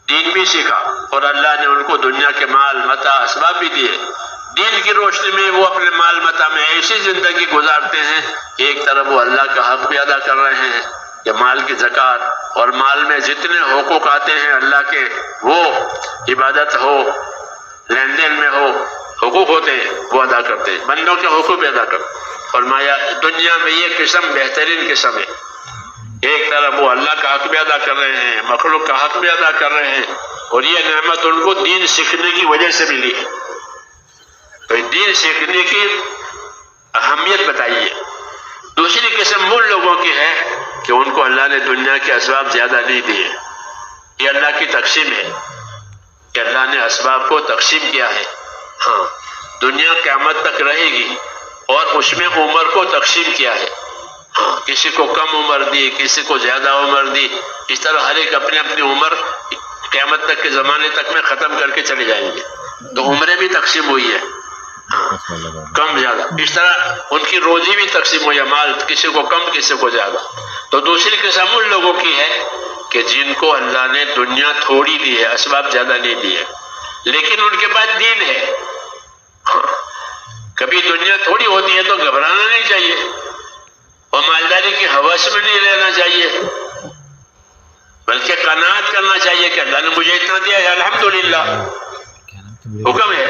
دین بھی سیکھا، اور اللہ نے ان کو دنیا کے مال متاع اسباب بھی دیے۔ دین کی روشنی میں وہ اپنے مال متاع میں ایسی زندگی گزارتے ہیں، ایک طرف وہ اللہ کا حق بھی ادا کر رہے ہیں کہ مال کی زکوٰۃ اور مال میں جتنے حقوق آتے ہیں اللہ کے، وہ عبادت ہو، لین دین میں ہو، حقوق ہوتے ہیں وہ ادا کرتے ہیں، بندوں کے حقوق بھی ادا کرتے ہیں۔ فرمایا دنیا میں یہ قسم بہترین قسم ہے، ایک طرف وہ اللہ کا حق بھی ادا کر رہے ہیں، مخلوق کا حق بھی ادا کر رہے ہیں، اور یہ نعمت ان کو دین سیکھنے کی وجہ سے ملی ہے۔ تو دین سیکھنے کی اہمیت بتائیے۔ دوسری قسم ان لوگوں کی ہے کہ ان کو اللہ نے دنیا کے اسباب زیادہ نہیں دیے، یہ اللہ کی تقسیم ہے کہ اللہ نے اسباب کو تقسیم کیا ہے۔ ہاں، دنیا قیامت تک رہے گی اور اس میں عمر کو تقسیم کیا ہے، ہاں، کسی کو کم عمر دی، کسی کو زیادہ عمر دی، اس طرح ہر ایک اپنی اپنی عمر قیامت تک کے زمانے تک میں ختم کر کے چلے جائیں گے، تو عمریں بھی تقسیم ہوئی ہے، کم زیادہ، اس طرح ان کی روزی بھی تقسیم ہوئی ہے، مال کسی کو کم کسی کو زیادہ۔ تو دوسری قسم ان لوگوں کی ہے کہ جن کو اللہ نے دنیا تھوڑی دی ہے، اسباب زیادہ نہیں دیے، لیکن ان کے پاس دین ہے۔ کبھی دنیا تھوڑی ہوتی ہے تو گھبرانا نہیں چاہیے اور مالداری کی ہوس میں نہیں رہنا چاہیے، بلکہ قناعت کرنا چاہیے کہ اللہ نے مجھے اتنا دیا ہے، الحمدللہ۔ حکم ہے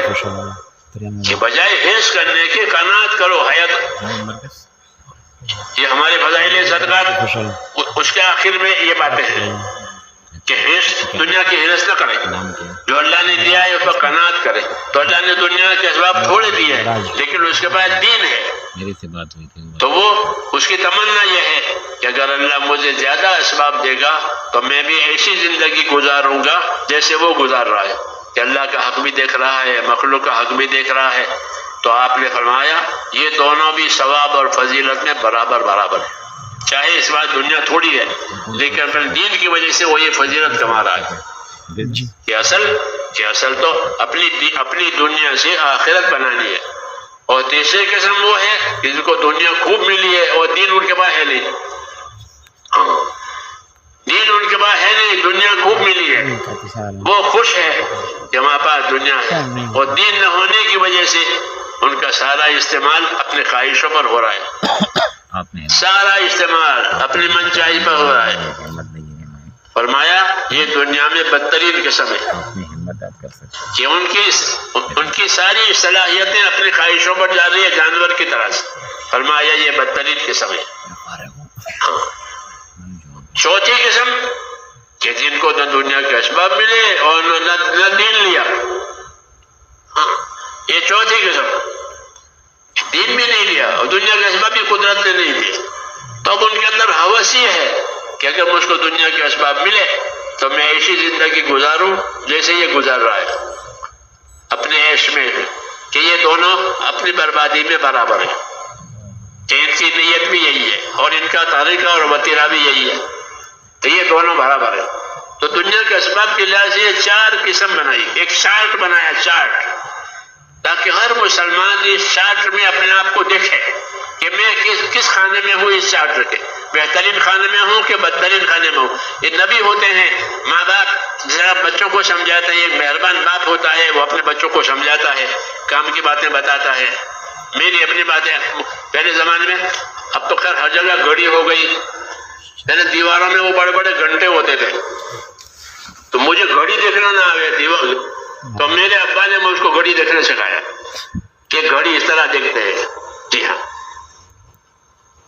کہ بجائے حرص کرنے کے قناعت کرو۔ حیات یہ ہمارے فضائل صدقات اس کے آخر میں یہ باتیں ہیں کہ دنیا کی حرص نہ کرے، جو اللہ نے دیا ہے اس پر قناعت کرے۔ تو اللہ نے دنیا کے اسباب تھوڑے دیے ہیں لیکن اس کے بعد دین ہے، تو وہ اس کی تمنا یہ ہے کہ اگر اللہ مجھے زیادہ اسباب دے گا تو میں بھی ایسی زندگی گزاروں گا جیسے وہ گزار رہا ہے، کہ اللہ کا حق بھی دیکھ رہا ہے، مخلوق کا حق بھی دیکھ رہا ہے۔ تو آپ نے فرمایا یہ دونوں بھی ثواب اور فضیلت میں برابر ہیں، چاہے اس بات دنیا تھوڑی ہے لیکن اپنے دین کی وجہ سے وہ یہ فضیلت کما رہا ہے کہ اصل تو اپنی دنیا سے آخرت بنانی ہے۔ اور تیسری قسم وہ ہے جن کو دنیا خوب ملی ہے اور دین ان کے پاس ہے نہیں، دین ان کے پاس ہے نہیں، دنیا خوب ملی ہے، وہ خوش ہے کہ ہمارے پاس دنیا ہے، اور دین نہ ہونے کی وجہ سے ان کا سارا استعمال اپنے خواہشوں پر ہو رہا ہے، سارا استعمال اپنی من چاہی پر ہو رہا ہے۔ فرمایا یہ دنیا میں بدترین قسم ہے کہ ان کی ساری صلاحیتیں اپنی خواہشوں پر جا رہی ہے، جانور کی طرح سے۔ فرمایا یہ بدترین قسم ہے۔ چوتھی قسم کہ جن کو نہ دنیا کے اسباب ملے اور نہ دین لیا، یہ چوتھی قسم، دین بھی نہیں لیا اور دنیا کے اسباب بھی قدرت نے نہیں دیے، تو اب ان کے اندر ہوس یہ ہے کہ اگر مجھ کو دنیا کے اسباب ملے تو میں ایسی زندگی گزاروں جیسے یہ گزار رہا ہے اپنے عیش میں، کہ یہ دونوں اپنی بربادی میں برابر ہیں، کہ ان کی نیت بھی یہی ہے اور ان کا طریقہ اور وتیرہ بھی یہی ہے، تو یہ دونوں برابر ہیں۔ تو دنیا کے اسباب کے لحاظ سے یہ 4 قسم بنائی، ایک چارٹ بنایا، چارٹ، تاکہ ہر مسلمان اس چارٹ میں اپنے آپ کو دیکھے کہ میں کس خانے میں ہوں، اس چارٹ کے بہترین خانے میں ہوں کہ بدترین خانے میں ہوں۔ یہ نبی ہوتے ہیں، ماں باپ ذرا بچوں کو سمجھاتے ہیں، ایک مہربان باپ ہوتا ہے، وہ اپنے بچوں کو سمجھاتا ہے، کام کی باتیں بتاتا ہے۔ میری اپنی باتیں پہلے زمانے میں، اب تو خیر ہر جگہ گھڑی ہو گئی، پہلے دیواروں میں وہ بڑے بڑے گھنٹے ہوتے تھے، تو مجھے گھڑی دیکھنا نہ آئے دیوار، تو میرے ابا نے مجھ کو گھڑی دیکھنا سکھایا کہ گھڑی اس طرح دیکھتے ہیں۔ جی ہاں،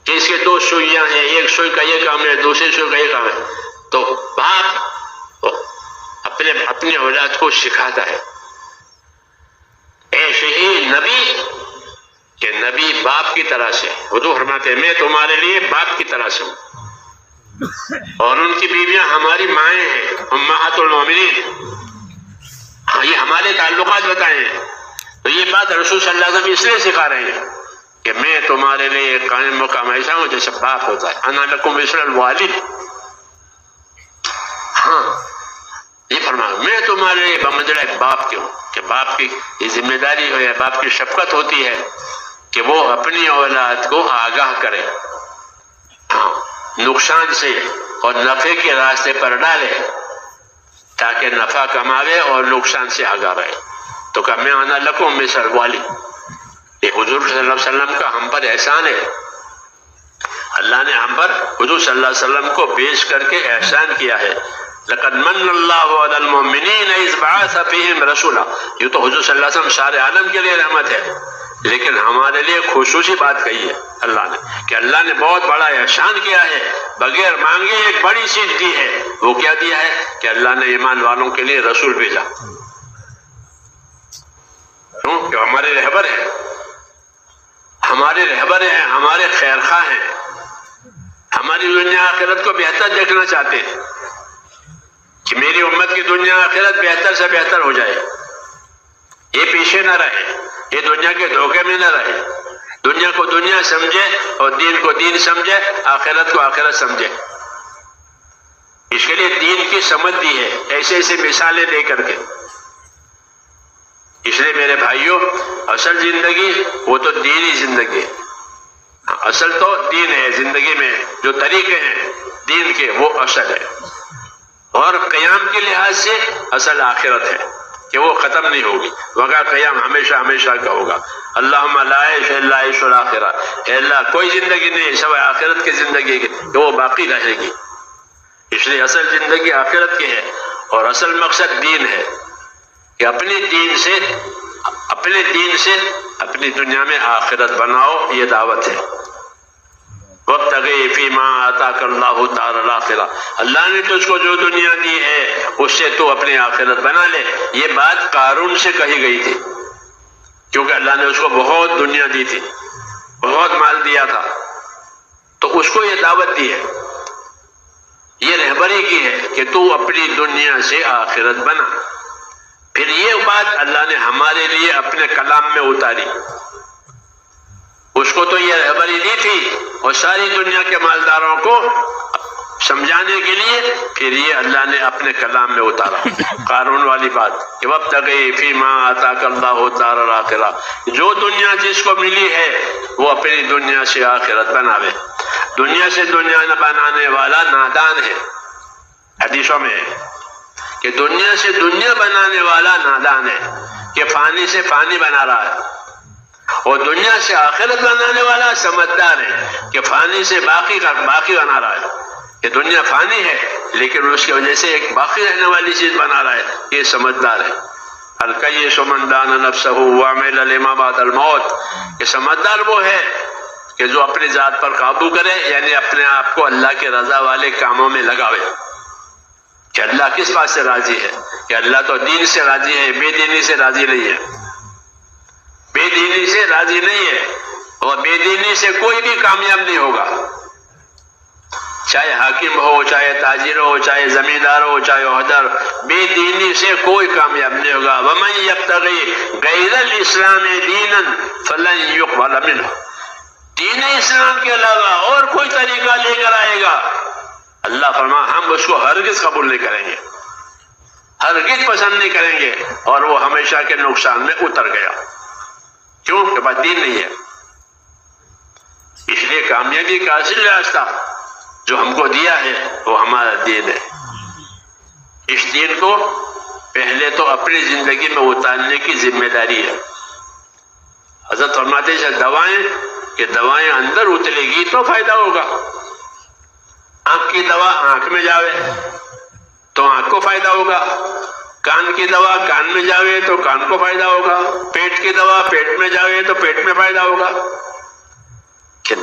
کہ اس کے 2 سوئیاں ہیں، ایک سوئی کا یہ کام ہے، دوسری سوئی کا یہ کام ہے۔ تو باپ اپنی اولاد کو سکھاتا ہے. ایسے ہی نبی کہ نبی باپ کی طرح سے، حضور فرماتے ہیں میں تمہارے لیے باپ کی طرح سے ہوں. اور ان کی بیویاں ہماری مائیں ہیں، امہات المومنین. یہ ہمارے تعلقات بتائیں. تو یہ بات رسول صلی اللہ علیہ وسلم اس لیے سکھا رہے ہیں کہ میں تمہارے لیے قائم مقام ایسا ہوں جیسے باپ ہوتا ہے. انا لکم مثل الوالد. ہاں یہ فرمایا میں تمہارے لیے بمنزلہ ایک باپ کے ہوں، کہ باپ کی یہ ذمہ داری ہو یا باپ کی شفقت ہوتی ہے کہ وہ اپنی اولاد کو آگاہ کرے، ہاں نقصان سے اور نفع کے راستے پر ڈالے تاکہ نفع کماوے اور نقصان سے آگاہ رہے. تو کہا میں انا لکم مثل الوالد. یہ حضور صلی اللہ علیہ وسلم کا ہم پر احسان ہے. اللہ نے ہم پر حضور صلی اللہ علیہ وسلم کو پیش کر کے احسان کیا ہے. لقد من اللہ علی المؤمنین اذ بعث فیہم رسولا. یہ تو حضور صلی اللہ علیہ وسلم سارے عالم کے لیے رحمت ہے، لیکن ہمارے لیے خصوصی بات کہی ہے اللہ نے کہ اللہ نے بہت بڑا احسان کیا ہے، بغیر مانگے ایک بڑی چیز دی ہے. وہ کیا دیا ہے کہ اللہ نے ایمان والوں کے لیے رسول بھیجا. کہ ہمارے رہبر ہیں، ہمارے رہبر ہیں، ہمارے خیر خواہ ہیں، ہماری دنیا آخرت کو بہتر دیکھنا چاہتے ہیں کہ میری امت کی دنیا آخرت بہتر سے بہتر ہو جائے. یہ پیچھے نہ رہے، یہ دنیا کے دھوکے میں نہ رہے. دنیا کو دنیا سمجھے اور دین کو دین سمجھے، آخرت کو آخرت سمجھے. اس کے لیے دین کی سمجھ دی ہے ایسے ایسے مثالیں دے کر کے. اس لیے میرے بھائیوں، اصل زندگی وہ تو دینی زندگی ہے. اصل تو دین ہے زندگی میں، جو طریقے ہیں دین کے وہ اصل ہے. اور قیام کے لحاظ سے اصل آخرت ہے کہ وہ ختم نہیں ہوگی، وغیرہ قیام ہمیشہ ہمیشہ کا ہوگا. اللہم لا عیش الا عیش الآخرہ. اے اللہ کوئی زندگی نہیں سوائے آخرت کی زندگی کی کہ وہ باقی رہے گی. اس لیے اصل زندگی آخرت کی ہے اور اصل مقصد دین ہے کہ اپنے دین سے اپنی دنیا میں آخرت بناؤ. یہ دعوت ہے. وابتغی فیما آتاک اللہ الدار الآخرہ. اللہ نے تجھ کو جو دنیا دی ہے اس سے تو اپنی آخرت بنا لے. یہ بات قارون سے کہی گئی تھی کیونکہ اللہ نے اس کو بہت دنیا دی تھی، بہت مال دیا تھا، تو اس کو یہ دعوت دی ہے، یہ رہبری کی ہے کہ تو اپنی دنیا سے آخرت بنا. پھر یہ بات اللہ نے ہمارے لیے اپنے کلام میں اتاری. اس کو تو یہ رہبری دی تھی اور ساری دنیا کے مالداروں کو سمجھانے کے لیے، پھر یہ اللہ نے اپنے کلام میں اتارا. قارون والی بات کہ وابتغی فیما آتاک اللہ الدار الآخرہ. جو دنیا جس کو ملی ہے وہ اپنی دنیا سے آخرت بناوے. دنیا سے دنیا نہ بنانے والا نادان ہے. حدیثوں میں ہے کہ دنیا سے دنیا بنانے والا نادان ہے، کہ فانی سے فانی بنا رہا ہے. اور دنیا سے آخرت بنانے والا سمجھدار ہے کہ فانی سے باقی بنا رہا ہے. کہ دنیا فانی ہے لیکن اس کی وجہ سے ایک باقی رہنے والی چیز بنا رہا ہے، یہ سمجھدار ہے. الکیس من دان نفسہ وعمل لما بعد الموت. کہ سمجھدار وہ ہے کہ جو اپنی ذات پر قابو کرے، یعنی اپنے آپ کو اللہ کے رضا والے کاموں میں لگاوے. کہ اللہ کس بات سے راضی ہے؟ کہ اللہ تو دین سے راضی ہے، بے دینی سے راضی نہیں ہے. بے دینی سے راضی نہیں ہے اور بے دینی سے کوئی بھی کامیاب نہیں ہوگا. چاہے حاکم ہو، چاہے تاجر ہو، چاہے زمیندار ہو، چاہے عہدیدار، بے دینی سے کوئی کامیاب نہیں ہوگا. وَمَن يَبْتَغِي غَيْرَ الْإِسْلَامِ دِينًا فَلَن يُقْبَلَ مِنْهُ. دین اسلام کے علاوہ اور کوئی طریقہ لے کر آئے گا، اللہ فرما ہم اس کو ہرگز قبول نہیں کریں گے، ہرگز پسند نہیں کریں گے، اور وہ ہمیشہ کے نقصان میں اتر گیا. کیوں؟ کہ بات دین نہیں ہے. اس لیے کامیابی کا اصل راستہ جو ہم کو دیا ہے وہ ہمارا دین ہے. اس دین کو پہلے تو اپنی زندگی میں اتارنے کی ذمہ داری ہے. حضرت فرماتے ہیں دوائیں کہ دوائیں اندر اترے گی تو فائدہ ہوگا. آنکھ کی دوا آنکھ میں جاوے تو آنکھ کو فائدہ ہوگا، کان کی دوا کان میں جاوے تو کان کو فائدہ ہوگا، پیٹ کی دوا پیٹ میں جاوے تو پیٹ میں فائدہ ہوگا. کہ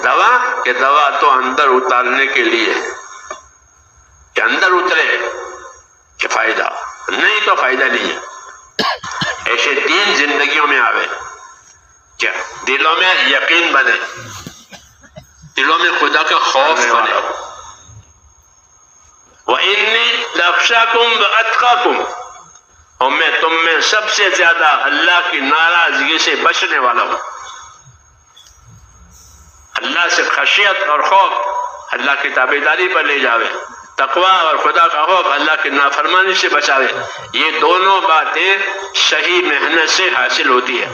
دوا تو اندر اتارنے کے لیے کہ اندر اترے کہ فائدہ. نہیں تو فائدہ نہیں ہے. ایسے دین زندگیوں میں آوے کیا دلوں میں یقین بنے, دلوں میں خدا کا خوف بنے. وَإِنِّي لَأَخْشَاكُمْ وَأَتْقَاكُمْ, اور میں تم میں سب سے زیادہ اللہ کی ناراضگی سے بچنے والا ہوں. اللہ سے خشیت اور خوف اللہ کی تابعداری پر لے جاوے, تقوی اور خدا کا خوف اللہ کی نافرمانی سے بچاوے. یہ دونوں باتیں صحیح محنت سے حاصل ہوتی ہے.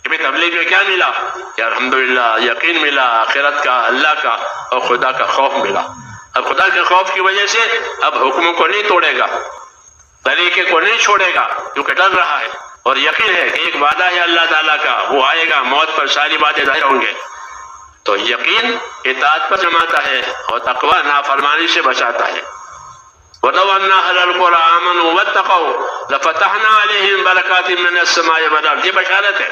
کہ تبلیغ میں کیا ملا کہ الحمدللہ یقین ملا آخرت کا, اللہ کا اور خدا کا خوف ملا. اب خدا کے خوف کی وجہ سے اب حکموں کو نہیں توڑے گا, طریقے کو نہیں چھوڑے گا, کیونکہ ڈر رہا ہے اور یقین ہے کہ ایک وعدہ ہے اللہ تعالیٰ کا, وہ آئے گا, موت پر ساری باتیں ظاہر ہوں گے. تو یقین اطاعت پر جماتا ہے اور تقوی نافرمانی سے بچاتا ہے. وَلَوْ أَنَّ أَهْلَ الْقُرَىٰ آمَنُوا وَاتَّقَوْا لَفَتَحْنَا عَلَيْهِمْ بَرَكَاتٍ مِّنَ السَّمَاءِ وَالْأَرْضِ. یہ بشارت ہے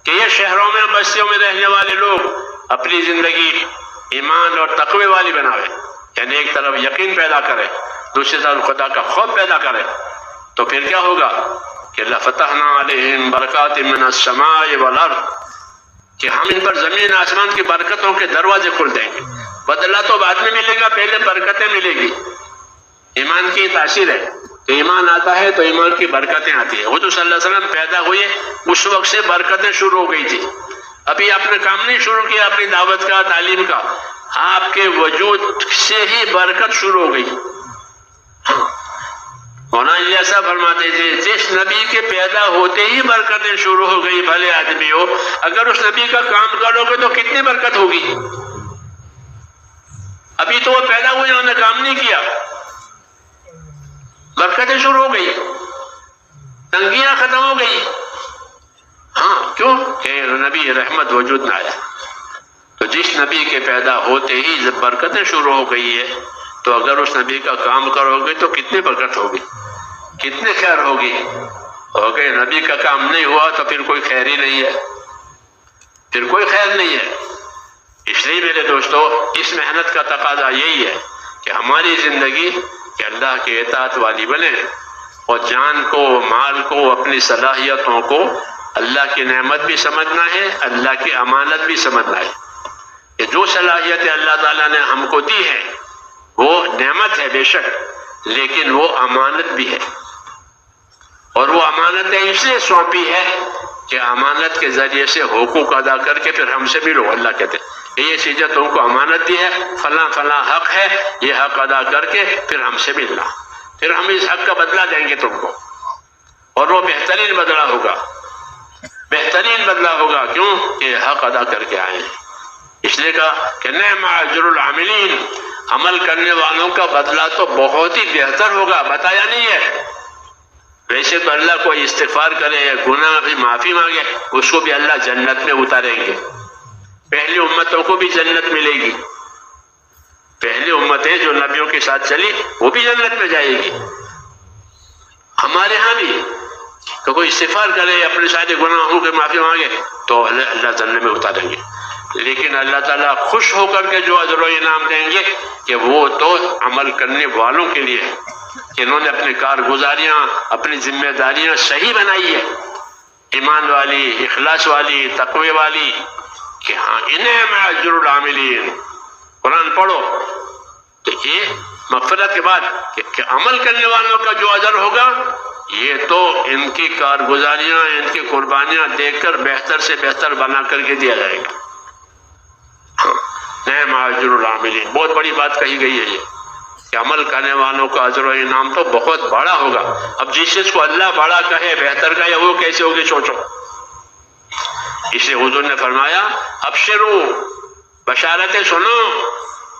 کہ یہ شہروں میں بستیوں میں رہنے والے لوگ اپنی زندگی ایمان اور تقوی والی بناوے, یعنی ایک طرف یقین پیدا کرے, دوسری طرف خدا کا خوف پیدا کرے. تو پھر کیا ہوگا کہ لَفَتَحْنَا عَلَيْهِمْ بَرَكَاتٍ مِّنَ السَّمَاءِ وَالْأَرْضِ, کہ ہم ان پر زمین آسمان کی برکتوں کے دروازے کھول دیں گے. بدلہ تو بعد میں ملے گا, پہلے برکتیں ملے گی. ایمان کی تاثیر ہے کہ ایمان آتا ہے تو ایمان کی برکتیں آتی ہیں. حضور صلی اللہ علیہ وسلم پیدا ہوئے اس وقت سے برکتیں شروع ہو گئی تھی. ابھی آپ نے کام نہیں شروع کیا اپنی دعوت کا, تعلیم کا, آپ کے وجود سے ہی برکت شروع ہو گئی. مولانا یہ ایسا فرماتے تھے جس نبی کے پیدا ہوتے ہی برکتیں شروع ہو گئی, بھلے آدمی ہو, اگر اس نبی کا کام کرو گے تو کتنی برکت ہوگی. ابھی تو وہ پیدا ہوئے, انہوں نے کام نہیں کیا, برکتیں شروع ہو گئی, تنگیاں ختم ہو گئی. ہاں کیوں کہ نبی رحمت وجود نہ آیا. تو جس نبی کے پیدا ہوتے ہی جب برکتیں شروع ہو گئی ہے, تو اگر اس نبی کا کام کرو گے تو کتنی برکت ہوگی, کتنی خیر ہوگی. اوکے نبی کا کام نہیں ہوا تو پھر کوئی خیر ہی نہیں ہے, پھر کوئی خیر نہیں ہے. اس لیے میرے دوستو اس محنت کا تقاضا یہی ہے کہ ہماری زندگی کہ اللہ کی اطاعت والی بنے, اور جان کو, مال کو, اپنی صلاحیتوں کو اللہ کی نعمت بھی سمجھنا ہے, اللہ کی امانت بھی سمجھنا ہے. کہ جو صلاحیتیں اللہ تعالیٰ نے ہم کو دی ہے وہ نعمت ہے بے شک, لیکن وہ امانت بھی ہے. اور وہ امانتیں اس لیے سونپی ہے کہ امانت کے ذریعے سے حقوق ادا کر کے پھر ہم سے ملو. اللہ کہتے ہیں یہ چیزیں تم کو امانت دی ہے, فلاں فلاں حق ہے, یہ حق ادا کر کے پھر ہم سے ملنا, پھر ہم اس حق کا بدلہ دیں گے تم کو, اور وہ بہترین بدلہ ہوگا, بہترین بدلہ ہوگا. کیوں کہ حق ادا کر کے آئے ہیں. اس لیے کہا کہ نعم اجر العاملین, عمل کرنے والوں کا بدلہ تو بہت ہی بہتر ہوگا. بتایا نہیں ہے ویسے تو اللہ کو استغفار کرے, گناہ بھی معافی مانگے, اس کو بھی اللہ جنت میں اتاریں گے. پہلی امتوں کو بھی جنت ملے گی, پہلی امتیں جو نبیوں کے ساتھ چلی وہ بھی جنت میں جائے گی. ہمارے ہاں بھی کہ کوئی استغفار کرے, اپنے سارے گناہوں کی معافی مانگے تو اللہ جنت میں اتاریں گے. لیکن اللہ تعالیٰ خوش ہو کر کے جو اجر و انعام دیں گے کہ وہ تو عمل کرنے والوں کے لیے ہے, کہ انہوں نے اپنی کارگزاریاں, اپنی ذمہ داریاں صحیح بنائی ہے, ایمان والی, اخلاص والی, تقوی والی. کہ ہاں انعم اجر العاملین, قرآن پڑھو تو یہ مغفرت کے بعد کہ عمل کرنے والوں کا جو اجر ہوگا یہ تو ان کی کارگزاریاں, ان کی قربانیاں دیکھ کر بہتر سے بہتر بنا کر کے دیا جائے گا. نعم اجر العاملین, بہت بڑی بات کہی گئی ہے یہ کہ عمل کرنے والوں کا اجر و انعام تو بہت بڑا ہوگا. اب جس چیز کو اللہ بڑا کہے, بہتر کہے, وہ کیسے ہوگی سوچو. اس لیے حضور نے فرمایا ابشروا, بشارتیں سنو,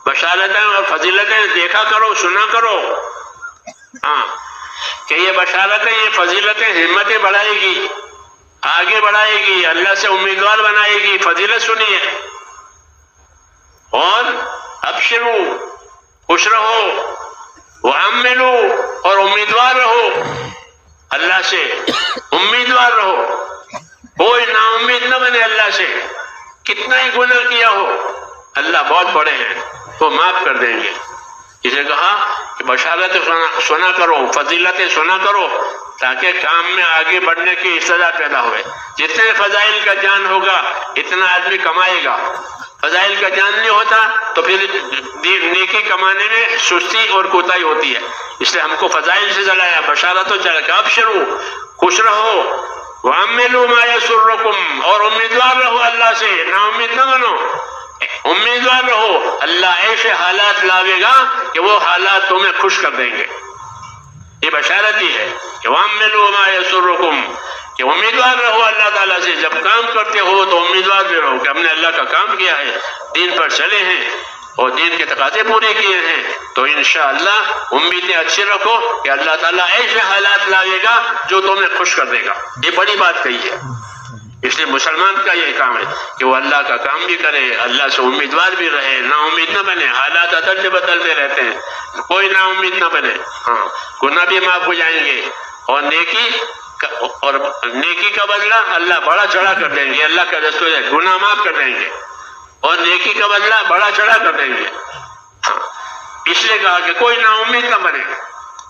بشارتیں اور فضیلتیں دیکھا کرو, سنا کرو. ہاں کہ یہ بشارتیں, یہ فضیلتیں ہمتیں بڑھائے گی, آگے بڑھائے گی, اللہ سے امیدوار بنائے گی. فضیلت سنیے, اور ابشروا, خوش رہو, واملوا, اور امیدوار رہو, اللہ سے امیدوار رہو. کوئی نا امید نہ بنے اللہ سے. کتنا ہی گناہ کیا ہو اللہ بہت بڑے ہیں, وہ معاف کر دیں گے. اسے کہا کہ بشارت سنا کرو، فضیلتیں سنا کرو، تاکہ کام میں آگے بڑھنے کی استعداد پیدا ہوئے۔ جتنے فضائل کا جان ہوگا اتنا آدمی کمائے گا، فضائل کا جان نہیں ہوتا تو پھر نیکی کمانے میں سستی اور کوتاہی ہوتی ہے۔ اس لیے ہم کو فضائل سے چلایا، بشارت و چلا کہ ابشروا، خوش رہو، وَعَمِّلُوا مَا يَسُرُّكُمْ، اور امیدوار رہو اللہ سے، نا امید نہ بنو، امیدوار رہو، اللہ ایسے حالات لاوے گا کہ وہ حالات تمہیں خوش کر دیں گے۔ یہ بشارت ہی ہے کہ وَعَمِّلُوا مَا يَسُرُّكُمْ، کہ امیدوار رہو اللہ تعالیٰ سے۔ جب کام کرتے ہو تو امیدوار بھی رہو کہ ہم نے اللہ کا کام کیا ہے، دین پر چلے ہیں اور دین کے تقاضے پورے کیے ہیں، تو انشاءاللہ امیدیں اچھی رکھو کہ اللہ تعالیٰ ایسے حالات لاوے گا جو تمہیں خوش کر دے گا۔ یہ بڑی بات کہی ہے۔ اس لیے مسلمان کا یہ کام ہے کہ وہ اللہ کا کام بھی کرے، اللہ سے امیدوار بھی رہے، نا امید نہ بنے۔ حالات بدلتے رہتے ہیں، کوئی نا امید نہ بنے۔ ہاں، گناہ بھی معاف ہو جائیں گے اور نیکی کا بدلہ اللہ بڑا چڑھا کر دیں گے۔ اللہ کا دستور ہے گناہ معاف کر دیں گے اور نیکی کا بدلہ بڑا چڑھا کر دیں گے۔ ہاں، اس لیے کہا کہ کوئی نا امید نہ بنے،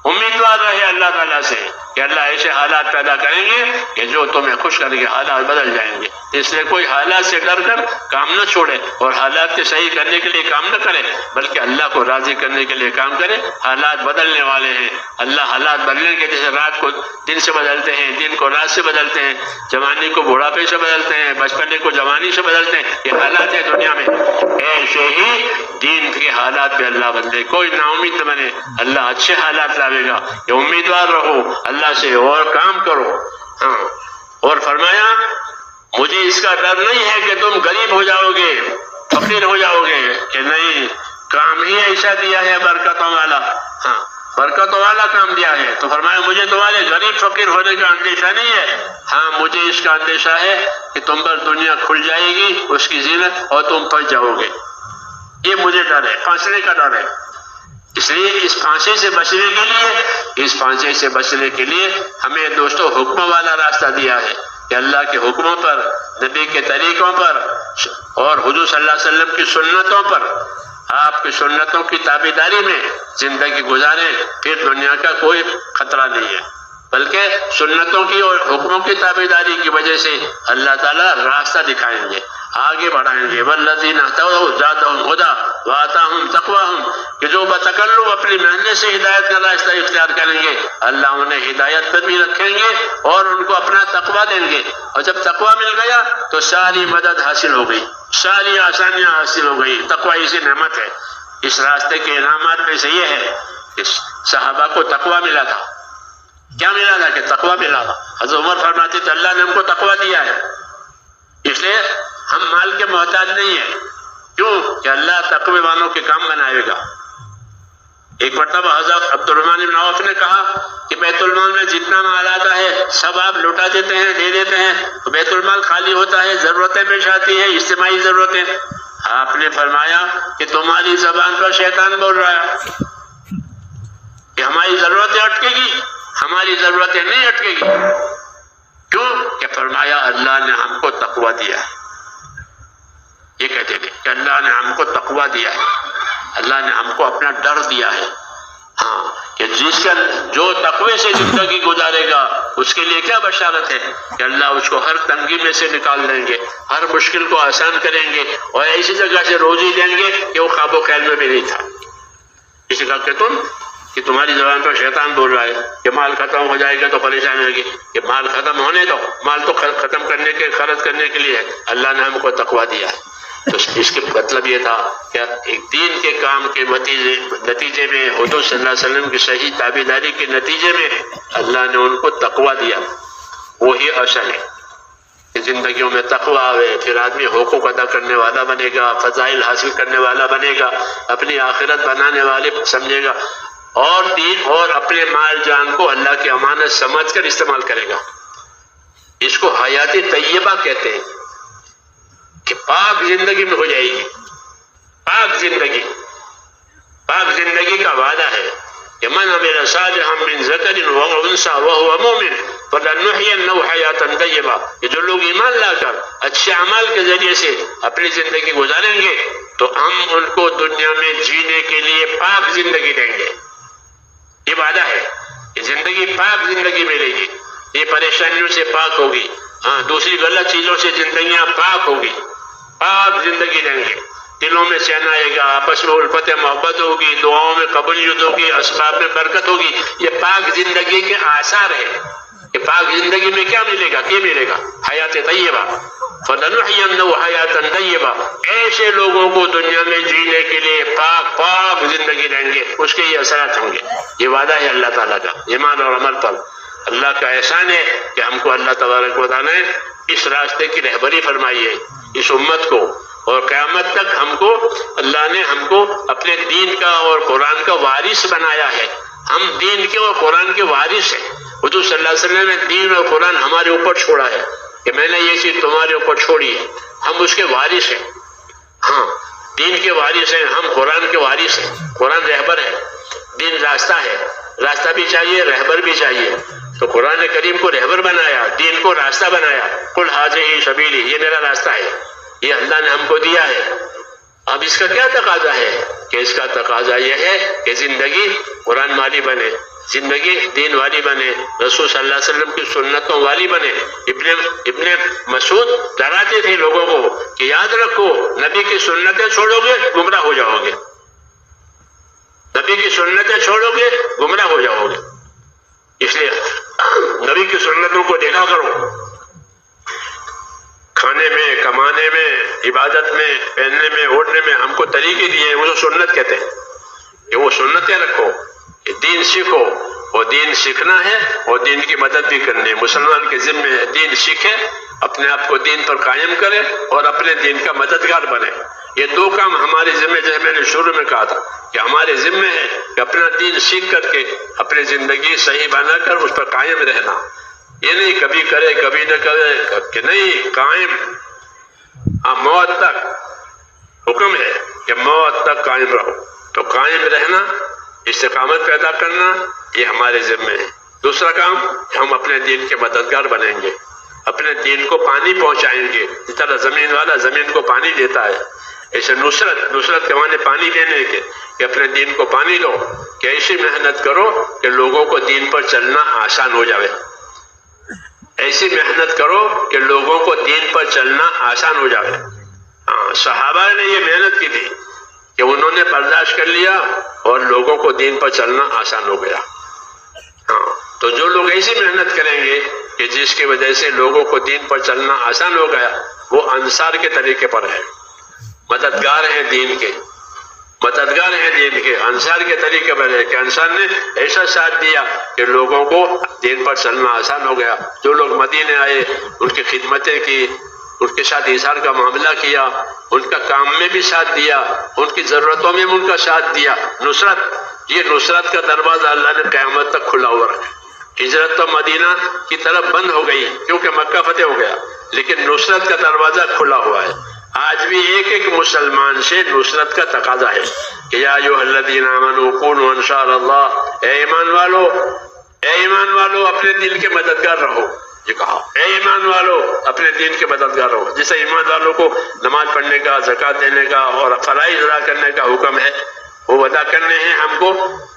امیدوار رہے اللہ تعالیٰ سے کہ اللہ ایسے حالات پیدا کریں گے کہ جو تمہیں خوش کریں گے، حالات بدل جائیں گے۔ اس لیے کوئی حالات سے ڈر کر کام نہ چھوڑے اور حالات کے صحیح کرنے کے لیے کام نہ کرے، بلکہ اللہ کو راضی کرنے کے لیے کام کرے۔ حالات بدلنے والے ہیں، اللہ حالات بدلنے کے، جیسے رات کو دن سے بدلتے ہیں، دن کو رات سے بدلتے ہیں، جوانی کو بوڑھاپے سے بدلتے ہیں، بچپنے کو جوانی سے بدلتے ہیں۔ یہ حالات ہیں دنیا میں، ایسے ہی دین کے حالات پہ اللہ بدلے۔ کوئی نا امید نہ بنے، اللہ اچھے حالات لاوے گا کہ امیدوار رہو اللہ سے اور کام کرو۔ ہاں، اور فرمایا مجھے اس کا ڈر نہیں ہے کہ تم غریب ہو جاؤ گے، فقیر ہو جاؤ گے، کہ نہیں، کام ہی ایسا دیا ہے برکتوں والا۔ ہاں، برکتوں والا کام دیا ہے، تو فرمایا مجھے تمہارے غریب فقیر ہونے کا اندیشہ نہیں ہے، ہاں مجھے اس کا اندیشہ ہے کہ تم پر دنیا کھل جائے گی، اس کی زینت، اور تم پھنس جاؤ گے۔ یہ مجھے ڈر ہے، پھنسنے کا ڈر ہے۔ اس لیے اس پھانسی سے بچنے کے لیے ہمیں دوستو حکموں والا راستہ دیا ہے کہ اللہ کے حکموں پر، نبی کے طریقوں پر اور حضور صلی اللہ علیہ وسلم کی سنتوں پر، آپ کی سنتوں کی تابعداری میں زندگی گزاریں، پھر دنیا کا کوئی خطرہ نہیں ہے، بلکہ سنتوں کی اور حکموں کی تابعداری کی وجہ سے اللہ تعالیٰ راستہ دکھائیں گے، آگے بڑھائیں گے۔ والذین اہتدوا زادہم ہدی وآتاہم تقواہم، کہ جو بتکلف اپنی محنت سے ہدایت کا راستہ اختیار کریں گے، اللہ انہیں ہدایت پر بھی رکھیں گے اور ان کو اپنا تقویٰ دیں گے۔ اور جب تقویٰ مل گیا تو ساری مدد حاصل ہو گئی، ساری آسانیاں حاصل ہو گئی۔ تقویٰ اسی نعمت ہے۔ اس راستے کے انعامات میں سے یہ ہے کہ صحابہ کو تقویٰ ملا تھا۔ کیا ملا تھا؟ کہ تقویٰ ملا تھا۔ حضرت عمر فرماتے تھے اللہ نے ہم کو تقویٰ دیا ہے، اس لیے ہم مال کے محتاج نہیں ہیں۔ کیوں؟ کہ اللہ تقوی والوں کے کام بنائے گا۔ ایک مرتبہ حضرت عبد الرحمن بن عوف نے کہا کہ بیت المال میں جتنا مال آتا ہے سب آپ لوٹا دیتے ہیں، دے دیتے ہیں، تو بیت المال خالی ہوتا ہے، ضرورتیں پیش آتی ہے، اجتماعی ضرورتیں۔ آپ نے فرمایا کہ تمہاری زبان پر شیطان بول رہا ہے کہ ہماری ضرورتیں اٹکے گی، ہماری ضرورتیں نہیں اٹکے گی۔ کیوں؟ کہ فرمایا اللہ نے ہم کو تقویٰ دیا ہے۔ یہ کہتے تھے کہ اللہ نے ہم کو تقویٰ دیا ہے، اللہ نے ہم کو اپنا ڈر دیا ہے۔ ہاں، کہ جس کا جو تقوی سے زندگی گزارے گا اس کے لیے کیا بشارت ہے کہ اللہ اس کو ہر تنگی میں سے نکال دیں گے، ہر مشکل کو آسان کریں گے اور ایسی جگہ سے روزی دیں گے کہ وہ خواب و خیال میں بھی نہیں تھا۔ اسی کا کہ تمہاری زبان پر شیطان بول رہا ہے کہ مال ختم ہو جائے گا تو پریشان ہوگی، کہ مال ختم ہونے دو، مال تو ختم کرنے کے، خرچ کرنے کے لیے ہے، اللہ نے ہم کو تقویٰ دیا ہے۔ تو اس کے مطلب یہ تھا کہ ایک دین کے کام کے نتیجے میں، حضور صلی اللہ علیہ وسلم کی صحیح تابعداری کے نتیجے میں اللہ نے ان کو تقویٰ دیا۔ وہی اصل ہے کہ زندگیوں میں تقویٰ آئے، پھر آدمی حقوق ادا کرنے والا بنے گا، فضائل حاصل کرنے والا بنے گا، اپنی آخرت بنانے والے سمجھے گا، اور دین اور اپنے مال جان کو اللہ کی امانت سمجھ کر استعمال کرے گا۔ اس کو حیات طیبہ کہتے ہیں کہ پاک زندگی میں ہو جائے گی۔ پاک زندگی کا وعدہ ہے کہ من عمل صالحا من ذکر و انثی وهو مؤمن فلنحینہ حیاتا طیبہ، کہ جو لوگ ایمان لا کر اچھے اعمال کے ذریعے سے اپنی زندگی گزاریں گے تو ہم ان کو دنیا میں جینے کے لیے پاک زندگی دیں گے. یہ وعدہ ہے کہ زندگی پاک زندگی ملے گی، یہ پریشانیوں سے پاک ہوگی، ہاں دوسری غلط چیزوں سے زندگیاں پاک ہوگی، پاک زندگی دیں گے. دلوں میں چین آئے گا، آپس میں الفت محبت ہوگی، دعاؤں میں قبولیت ہوگی، اسباب میں برکت ہوگی. یہ پاک زندگی کے آثار ہیں. کہ پاک زندگی میں کیا ملے گا؟ کیا ملے گا؟ حیات طیبہ. فَلَنُحْيِيَنَّهُ حَيَاةً طَيِّبَةً. ایسے لوگوں کو دنیا میں جینے کے لیے پاک زندگی دیں گے، اس کے یہ اثرات ہوں گے. یہ وعدہ ہے اللہ تعالیٰ کا ایمان اور عمل پر. اللہ کا احسان ہے کہ ہم کو اللہ تبارک و تعالیٰ نے اس راستے کی رہبری فرمائی ہے اس امت کو، اور قیامت تک ہم کو اللہ نے ہم کو اپنے دین کا اور قرآن کا وارث بنایا ہے. ہم دین کے اور قرآن کے وارث ہیں. حضور صلی اللہ علیہ وسلم نے دین اور قرآن ہمارے اوپر چھوڑا ہے کہ میں نے یہ چیز تمہارے اوپر چھوڑی ہے. ہم اس کے وارث ہیں. ہاں دین کے وارث ہیں ہم، قرآن کے وارث ہیں. قرآن رہبر ہے، دین راستہ ہے. راستہ بھی چاہیے، رہبر بھی چاہیے. تو قرآن کریم کو رہبر بنایا، دین کو راستہ بنایا. قل ھذہ سبیلی، یہ میرا راستہ ہے، یہ اللہ نے ہم کو دیا ہے. اب اس کا کیا تقاضا ہے؟ کہ اس کا تقاضا یہ ہے کہ زندگی قرآن والی بنے، زندگی دین والی بنے، رسول صلی اللہ علیہ وسلم کی سنتوں والی بنے. ابن مسعود ڈراتے تھے لوگوں کو کہ یاد رکھو نبی کی سنتیں چھوڑو گے گمراہ ہو جاؤ گے، نبی کی سنتیں چھوڑو گے گمراہ ہو جاؤ گے. اس لیے نبی کی سنتوں کو دیکھا کرو. کھانے میں، کمانے میں، عبادت میں، پہننے میں، اوڑھنے میں ہم کو طریقے دیے ہیں، وہ جو سنت کہتے ہیں. کہ وہ سنتیں رکھو، کہ دین سیکھو، اور دین سیکھنا ہے اور دین کی مدد بھی کرنی ہے. مسلمان کے ذمے ہے دین سیکھے، اپنے آپ کو دین پر قائم کرے اور اپنے دین کا مددگار بنے. یہ دو کام ہمارے ذمے، جیسے میں نے شروع میں کہا تھا کہ ہمارے ذمے ہے کہ اپنا دین سیکھ کر کے اپنی زندگی صحیح بنا کر اس پر قائم رہنا. یہ نہیں کبھی کرے کبھی نہ کرے، کہ نہیں قائم. موت تک حکم ہے کہ موت تک قائم رہو. تو قائم رہنا، استقامت پیدا کرنا، یہ ہمارے ذمے ہے. دوسرا کام، ہم اپنے دین کے مددگار بنیں گے، اپنے دین کو پانی پہنچائیں گے. جس طرح زمین والا زمین کو پانی دیتا ہے، ایسے نصرت کے معنی پانی دینے کے، کہ اپنے دین کو پانی دو، کہ ایسی محنت کرو کہ لوگوں کو دین پر چلنا آسان ہو جائے. ایسی محنت کرو کہ لوگوں کو دین پر چلنا آسان ہو جائے. صحابہ نے یہ محنت کی تھی کہ انہوں نے برداشت کر لیا اور لوگوں کو دین پر چلنا آسان ہو گیا. تو جو لوگ ایسی محنت کریں گے کہ جس کی وجہ سے لوگوں کو دین پر چلنا آسان ہو گیا، وہ انصار کے طریقے پر ہے، مددگار ہیں دین کے، مددگار ہیں دین کے. انصار کے طریقے پر ہے کہ انصار نے ایسا ساتھ دیا کہ لوگوں کو دین پر چلنا آسان ہو گیا. جو لوگ مدینے آئے ان کی خدمتیں کی، ان کے ساتھ ایثار کا معاملہ کیا، ان کا کام میں بھی ساتھ دیا، ان کی ضرورتوں میں بھی ان کا ساتھ دیا. یہ نصرت کا دروازہ اللہ نے قیامت تک کھلا ہوا رکھا. ہجرت تو مدینہ کی طرف بند ہو گئی کیونکہ مکہ فتح ہو گیا، لیکن نصرت کا دروازہ کھلا ہوا ہے. آج بھی ایک مسلمان سے نصرت کا تقاضا ہے کہ یا ایھا الذین آمنوا کونوا انصار اللہ. اے ایمان والو اپنے دین کے مددگار رہو. یہ کہا اے ایمان والو اپنے دین کے مددگار رہو. جیسے ایمان والوں کو نماز پڑھنے کا، زکوٰۃ دینے کا اور فرائض ادا کرنے کا حکم ہے، وہ ادا کرنے ہیں ہم کو،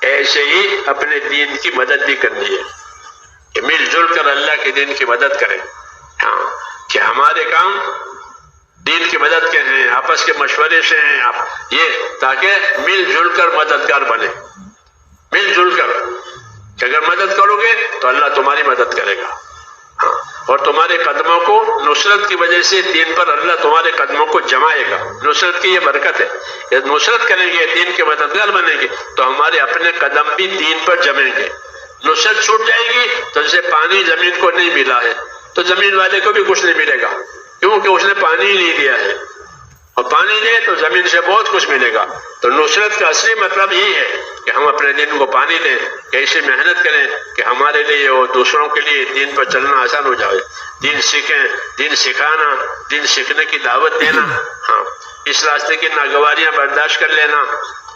ایسے ہی اپنے دین کی مدد بھی کرنی ہے کہ مل جل کر اللہ کے دین کی مدد کریں. کہ ہمارے کام دین کی مدد کے ہیں، آپس کے مشورے سے ہیں آپ، یہ تاکہ مل جل کر مددگار بنے. مل جل کر کہ اگر مدد کرو گے تو اللہ تمہاری مدد کرے گا، اور تمہارے قدموں کو نصرت کی وجہ سے دین پر اللہ تمہارے قدموں کو جمائے گا. نصرت کی یہ برکت ہے. جب نصرت کریں گے، دین کے مددگار بنیں گے، تو ہمارے اپنے قدم بھی دین پر جمیں گے. نصرت چھوٹ جائے گی تو جیسے پانی زمین کو نہیں ملا ہے تو زمین والے کو بھی کچھ نہیں ملے گا، کیونکہ اس نے پانی ہی نہیں دیا ہے. اور پانی دے تو زمین سے بہت کچھ ملے گا. تو نصرت کا اصلی مطلب یہی ہے کہ ہم اپنے دین کو پانی دیں، کہ ایسی محنت کریں کہ ہمارے لیے اور دوسروں کے لیے دین پر چلنا آسان ہو جائے. دین سیکھیں، دین سکھانا، دین سیکھنے کی دعوت دینا. اس راستے کی ناگواریاں برداشت کر لینا،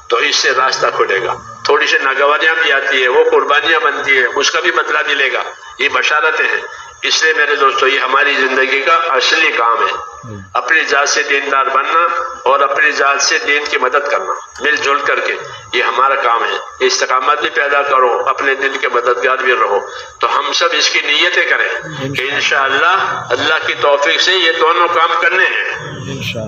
تو اس سے راستہ کھلے گا. تھوڑی سی ناگواریاں بھی آتی ہے، وہ قربانیاں بنتی ہے، اس کا بھی بدلہ ملے گا. یہ بشارتیں ہیں. اس لیے میرے دوستو یہ ہماری زندگی کا اصلی کام ہے، اپنی ذات سے دیندار بننا اور اپنی ذات سے دین کی مدد کرنا مل جل کر کے، یہ ہمارا کام ہے۔ استقامت بھی پیدا کرو، اپنے دین کے مددگار بھی رہو۔ تو ہم سب اس کی نیتیں کریں کہ انشاءاللہ اللہ کی توفیق سے یہ دونوں کام کرنے ہیں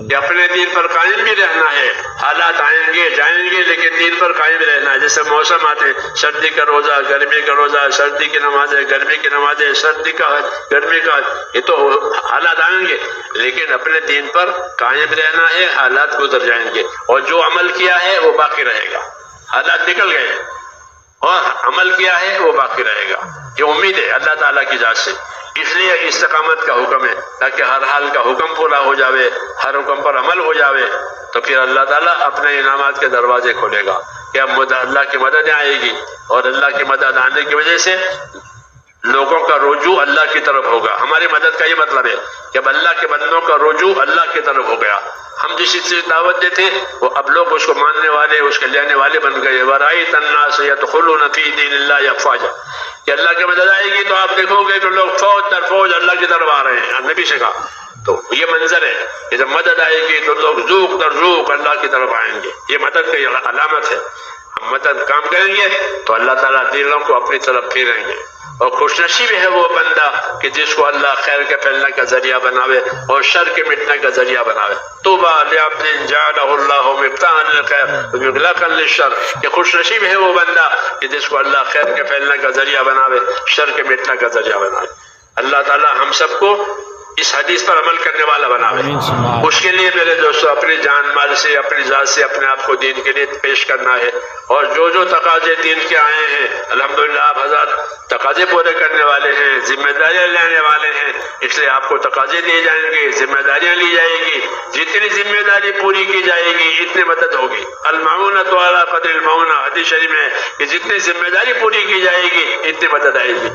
کہ اپنے دین پر قائم بھی رہنا ہے، حالات آئیں گے جائیں گے لیکن دین پر قائم رہنا ہے۔ جیسے موسم آتے، سردی کا روزہ، گرمی کا روزہ، سردی کی نمازیں، گرمی کی نمازیں، سردی کا حج، گرمی کا حج، یہ تو حالات آئیں گے لیکن اپنے دین پر قائم رہنا ہے، حالات گزر جائیں گے اور جو عمل کیا ہے وہ باقی رہے گا۔ حالات نکل گئے اور عمل کیا ہے وہ باقی رہے گا، یہ امید ہے اللہ تعالیٰ کی ذات سے۔ اس لیے استقامت کا حکم ہے تاکہ ہر حال کا حکم پورا ہو جاوے، ہر حکم پر عمل ہو جاوے، تو پھر اللہ تعالیٰ اپنے انعامات کے دروازے کھولے گا کہ اب اللہ کی مدد آئے گی، اور اللہ کی مدد آنے کی وجہ سے لوگوں کا رجوع اللہ کی طرف ہوگا۔ ہماری مدد کا یہ مطلب ہے کہ اب اللہ کے بندوں کا رجوع اللہ کی طرف ہو گیا۔ ہم جس چیز سے دعوت دیتے وہ اب لوگ اس کو ماننے والے، اس کے لینے والے بن گئے۔ وَرَأَيْتَ النَّاسَ يَدْخُلُونَ فِي دِينِ اللَّهِ أَفْوَاجًا، کہ اللہ کی مدد آئے گی تو آپ دیکھو گے کہ لوگ فوج در فوج اللہ کی طرف آ رہے ہیں۔ نبی سے کہا تو یہ منظر ہے کہ جب مدد آئے گی تو لوگ ذوق در ذوق اللہ کی طرف آئیں گے، یہ مدد کی علامت ہے۔ ہم مدد کام کریں گے تو اللہ تعالیٰ دلوں کو اپنی طرف پھیریں گے، اور خوش نصیب ہے وہ بندہ کہ جس کو اللہ خیر کے پھیلنے کا ذریعہ بناوے اور شر کے مٹنے کا ذریعہ بناوے۔ طوبیٰ لعبد جعلہ اللہ مفتاحا للخیر ومغلاقا للشر، کہ خوش نصیب ہے وہ بندہ کہ جس کو اللہ خیر کے پھیلنے کا ذریعہ بناوے، شر کے مٹنے کا ذریعہ بناوے۔ اللہ تعالیٰ ہم سب کو اس حدیث پر عمل کرنے والا بناوے۔ اس کے لیے میرے دوستو اپنی جان مال سے، اپنی ذات سے اپنے آپ کو دین کے لیے پیش کرنا ہے، اور جو جو تقاضے دین کے آئے ہیں الحمدللہ آپ حضرات تقاضے پورے کرنے والے ہیں، ذمہ داریاں لینے والے ہیں، اس لیے آپ کو تقاضے دیے جائیں گے، ذمہ داریاں لی جائے گی۔ جتنی ذمہ داری پوری کی جائے گی اتنی مدد ہوگی۔ المعونۃ علی قدر المعونہ، حدیث شریف میں کہ جتنی ذمہ داری پوری کی جائے گی اتنی مدد آئے گی۔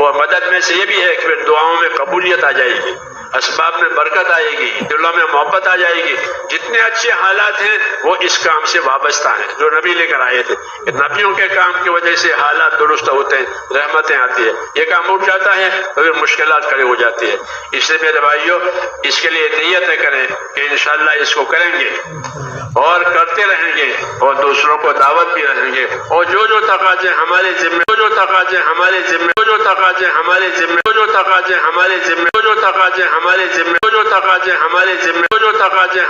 اور مدد میں سے یہ بھی ہے کہ پھر دعاؤں میں قبولیت آ جائے گی، اسباب میں برکت آئے گی، دلوں میں محبت آ جائے گی۔ جتنے اچھے حالات ہیں وہ اس کام سے وابستہ ہیں جو نبی لے کر آئے تھے۔ نبیوں کے کام کی وجہ سے حالات درست ہوتے ہیں، رحمتیں آتی ہیں۔ یہ کام اٹھ جاتا ہے تو پھر مشکلات کھڑی ہو جاتی ہے۔ اس لیے میرے بھائیوں اس کے لیے نیتیں کریں کہ انشاءاللہ اس کو کریں گے اور کرتے رہیں گے اور دوسروں کو دعوت بھی رہیں گے، اور جو جو تقاضے ہمارے ذمہ، جو جو تقاضے ہمارے ذمہ، جو جو تقاضے ہمارے ذمہ، جو جو تقاضے ہمارے ذمہ، جو جو تقاضے ہمارے ذمہ، جو جو تقاضے ہمارے ذمہ، جو جو تقاضے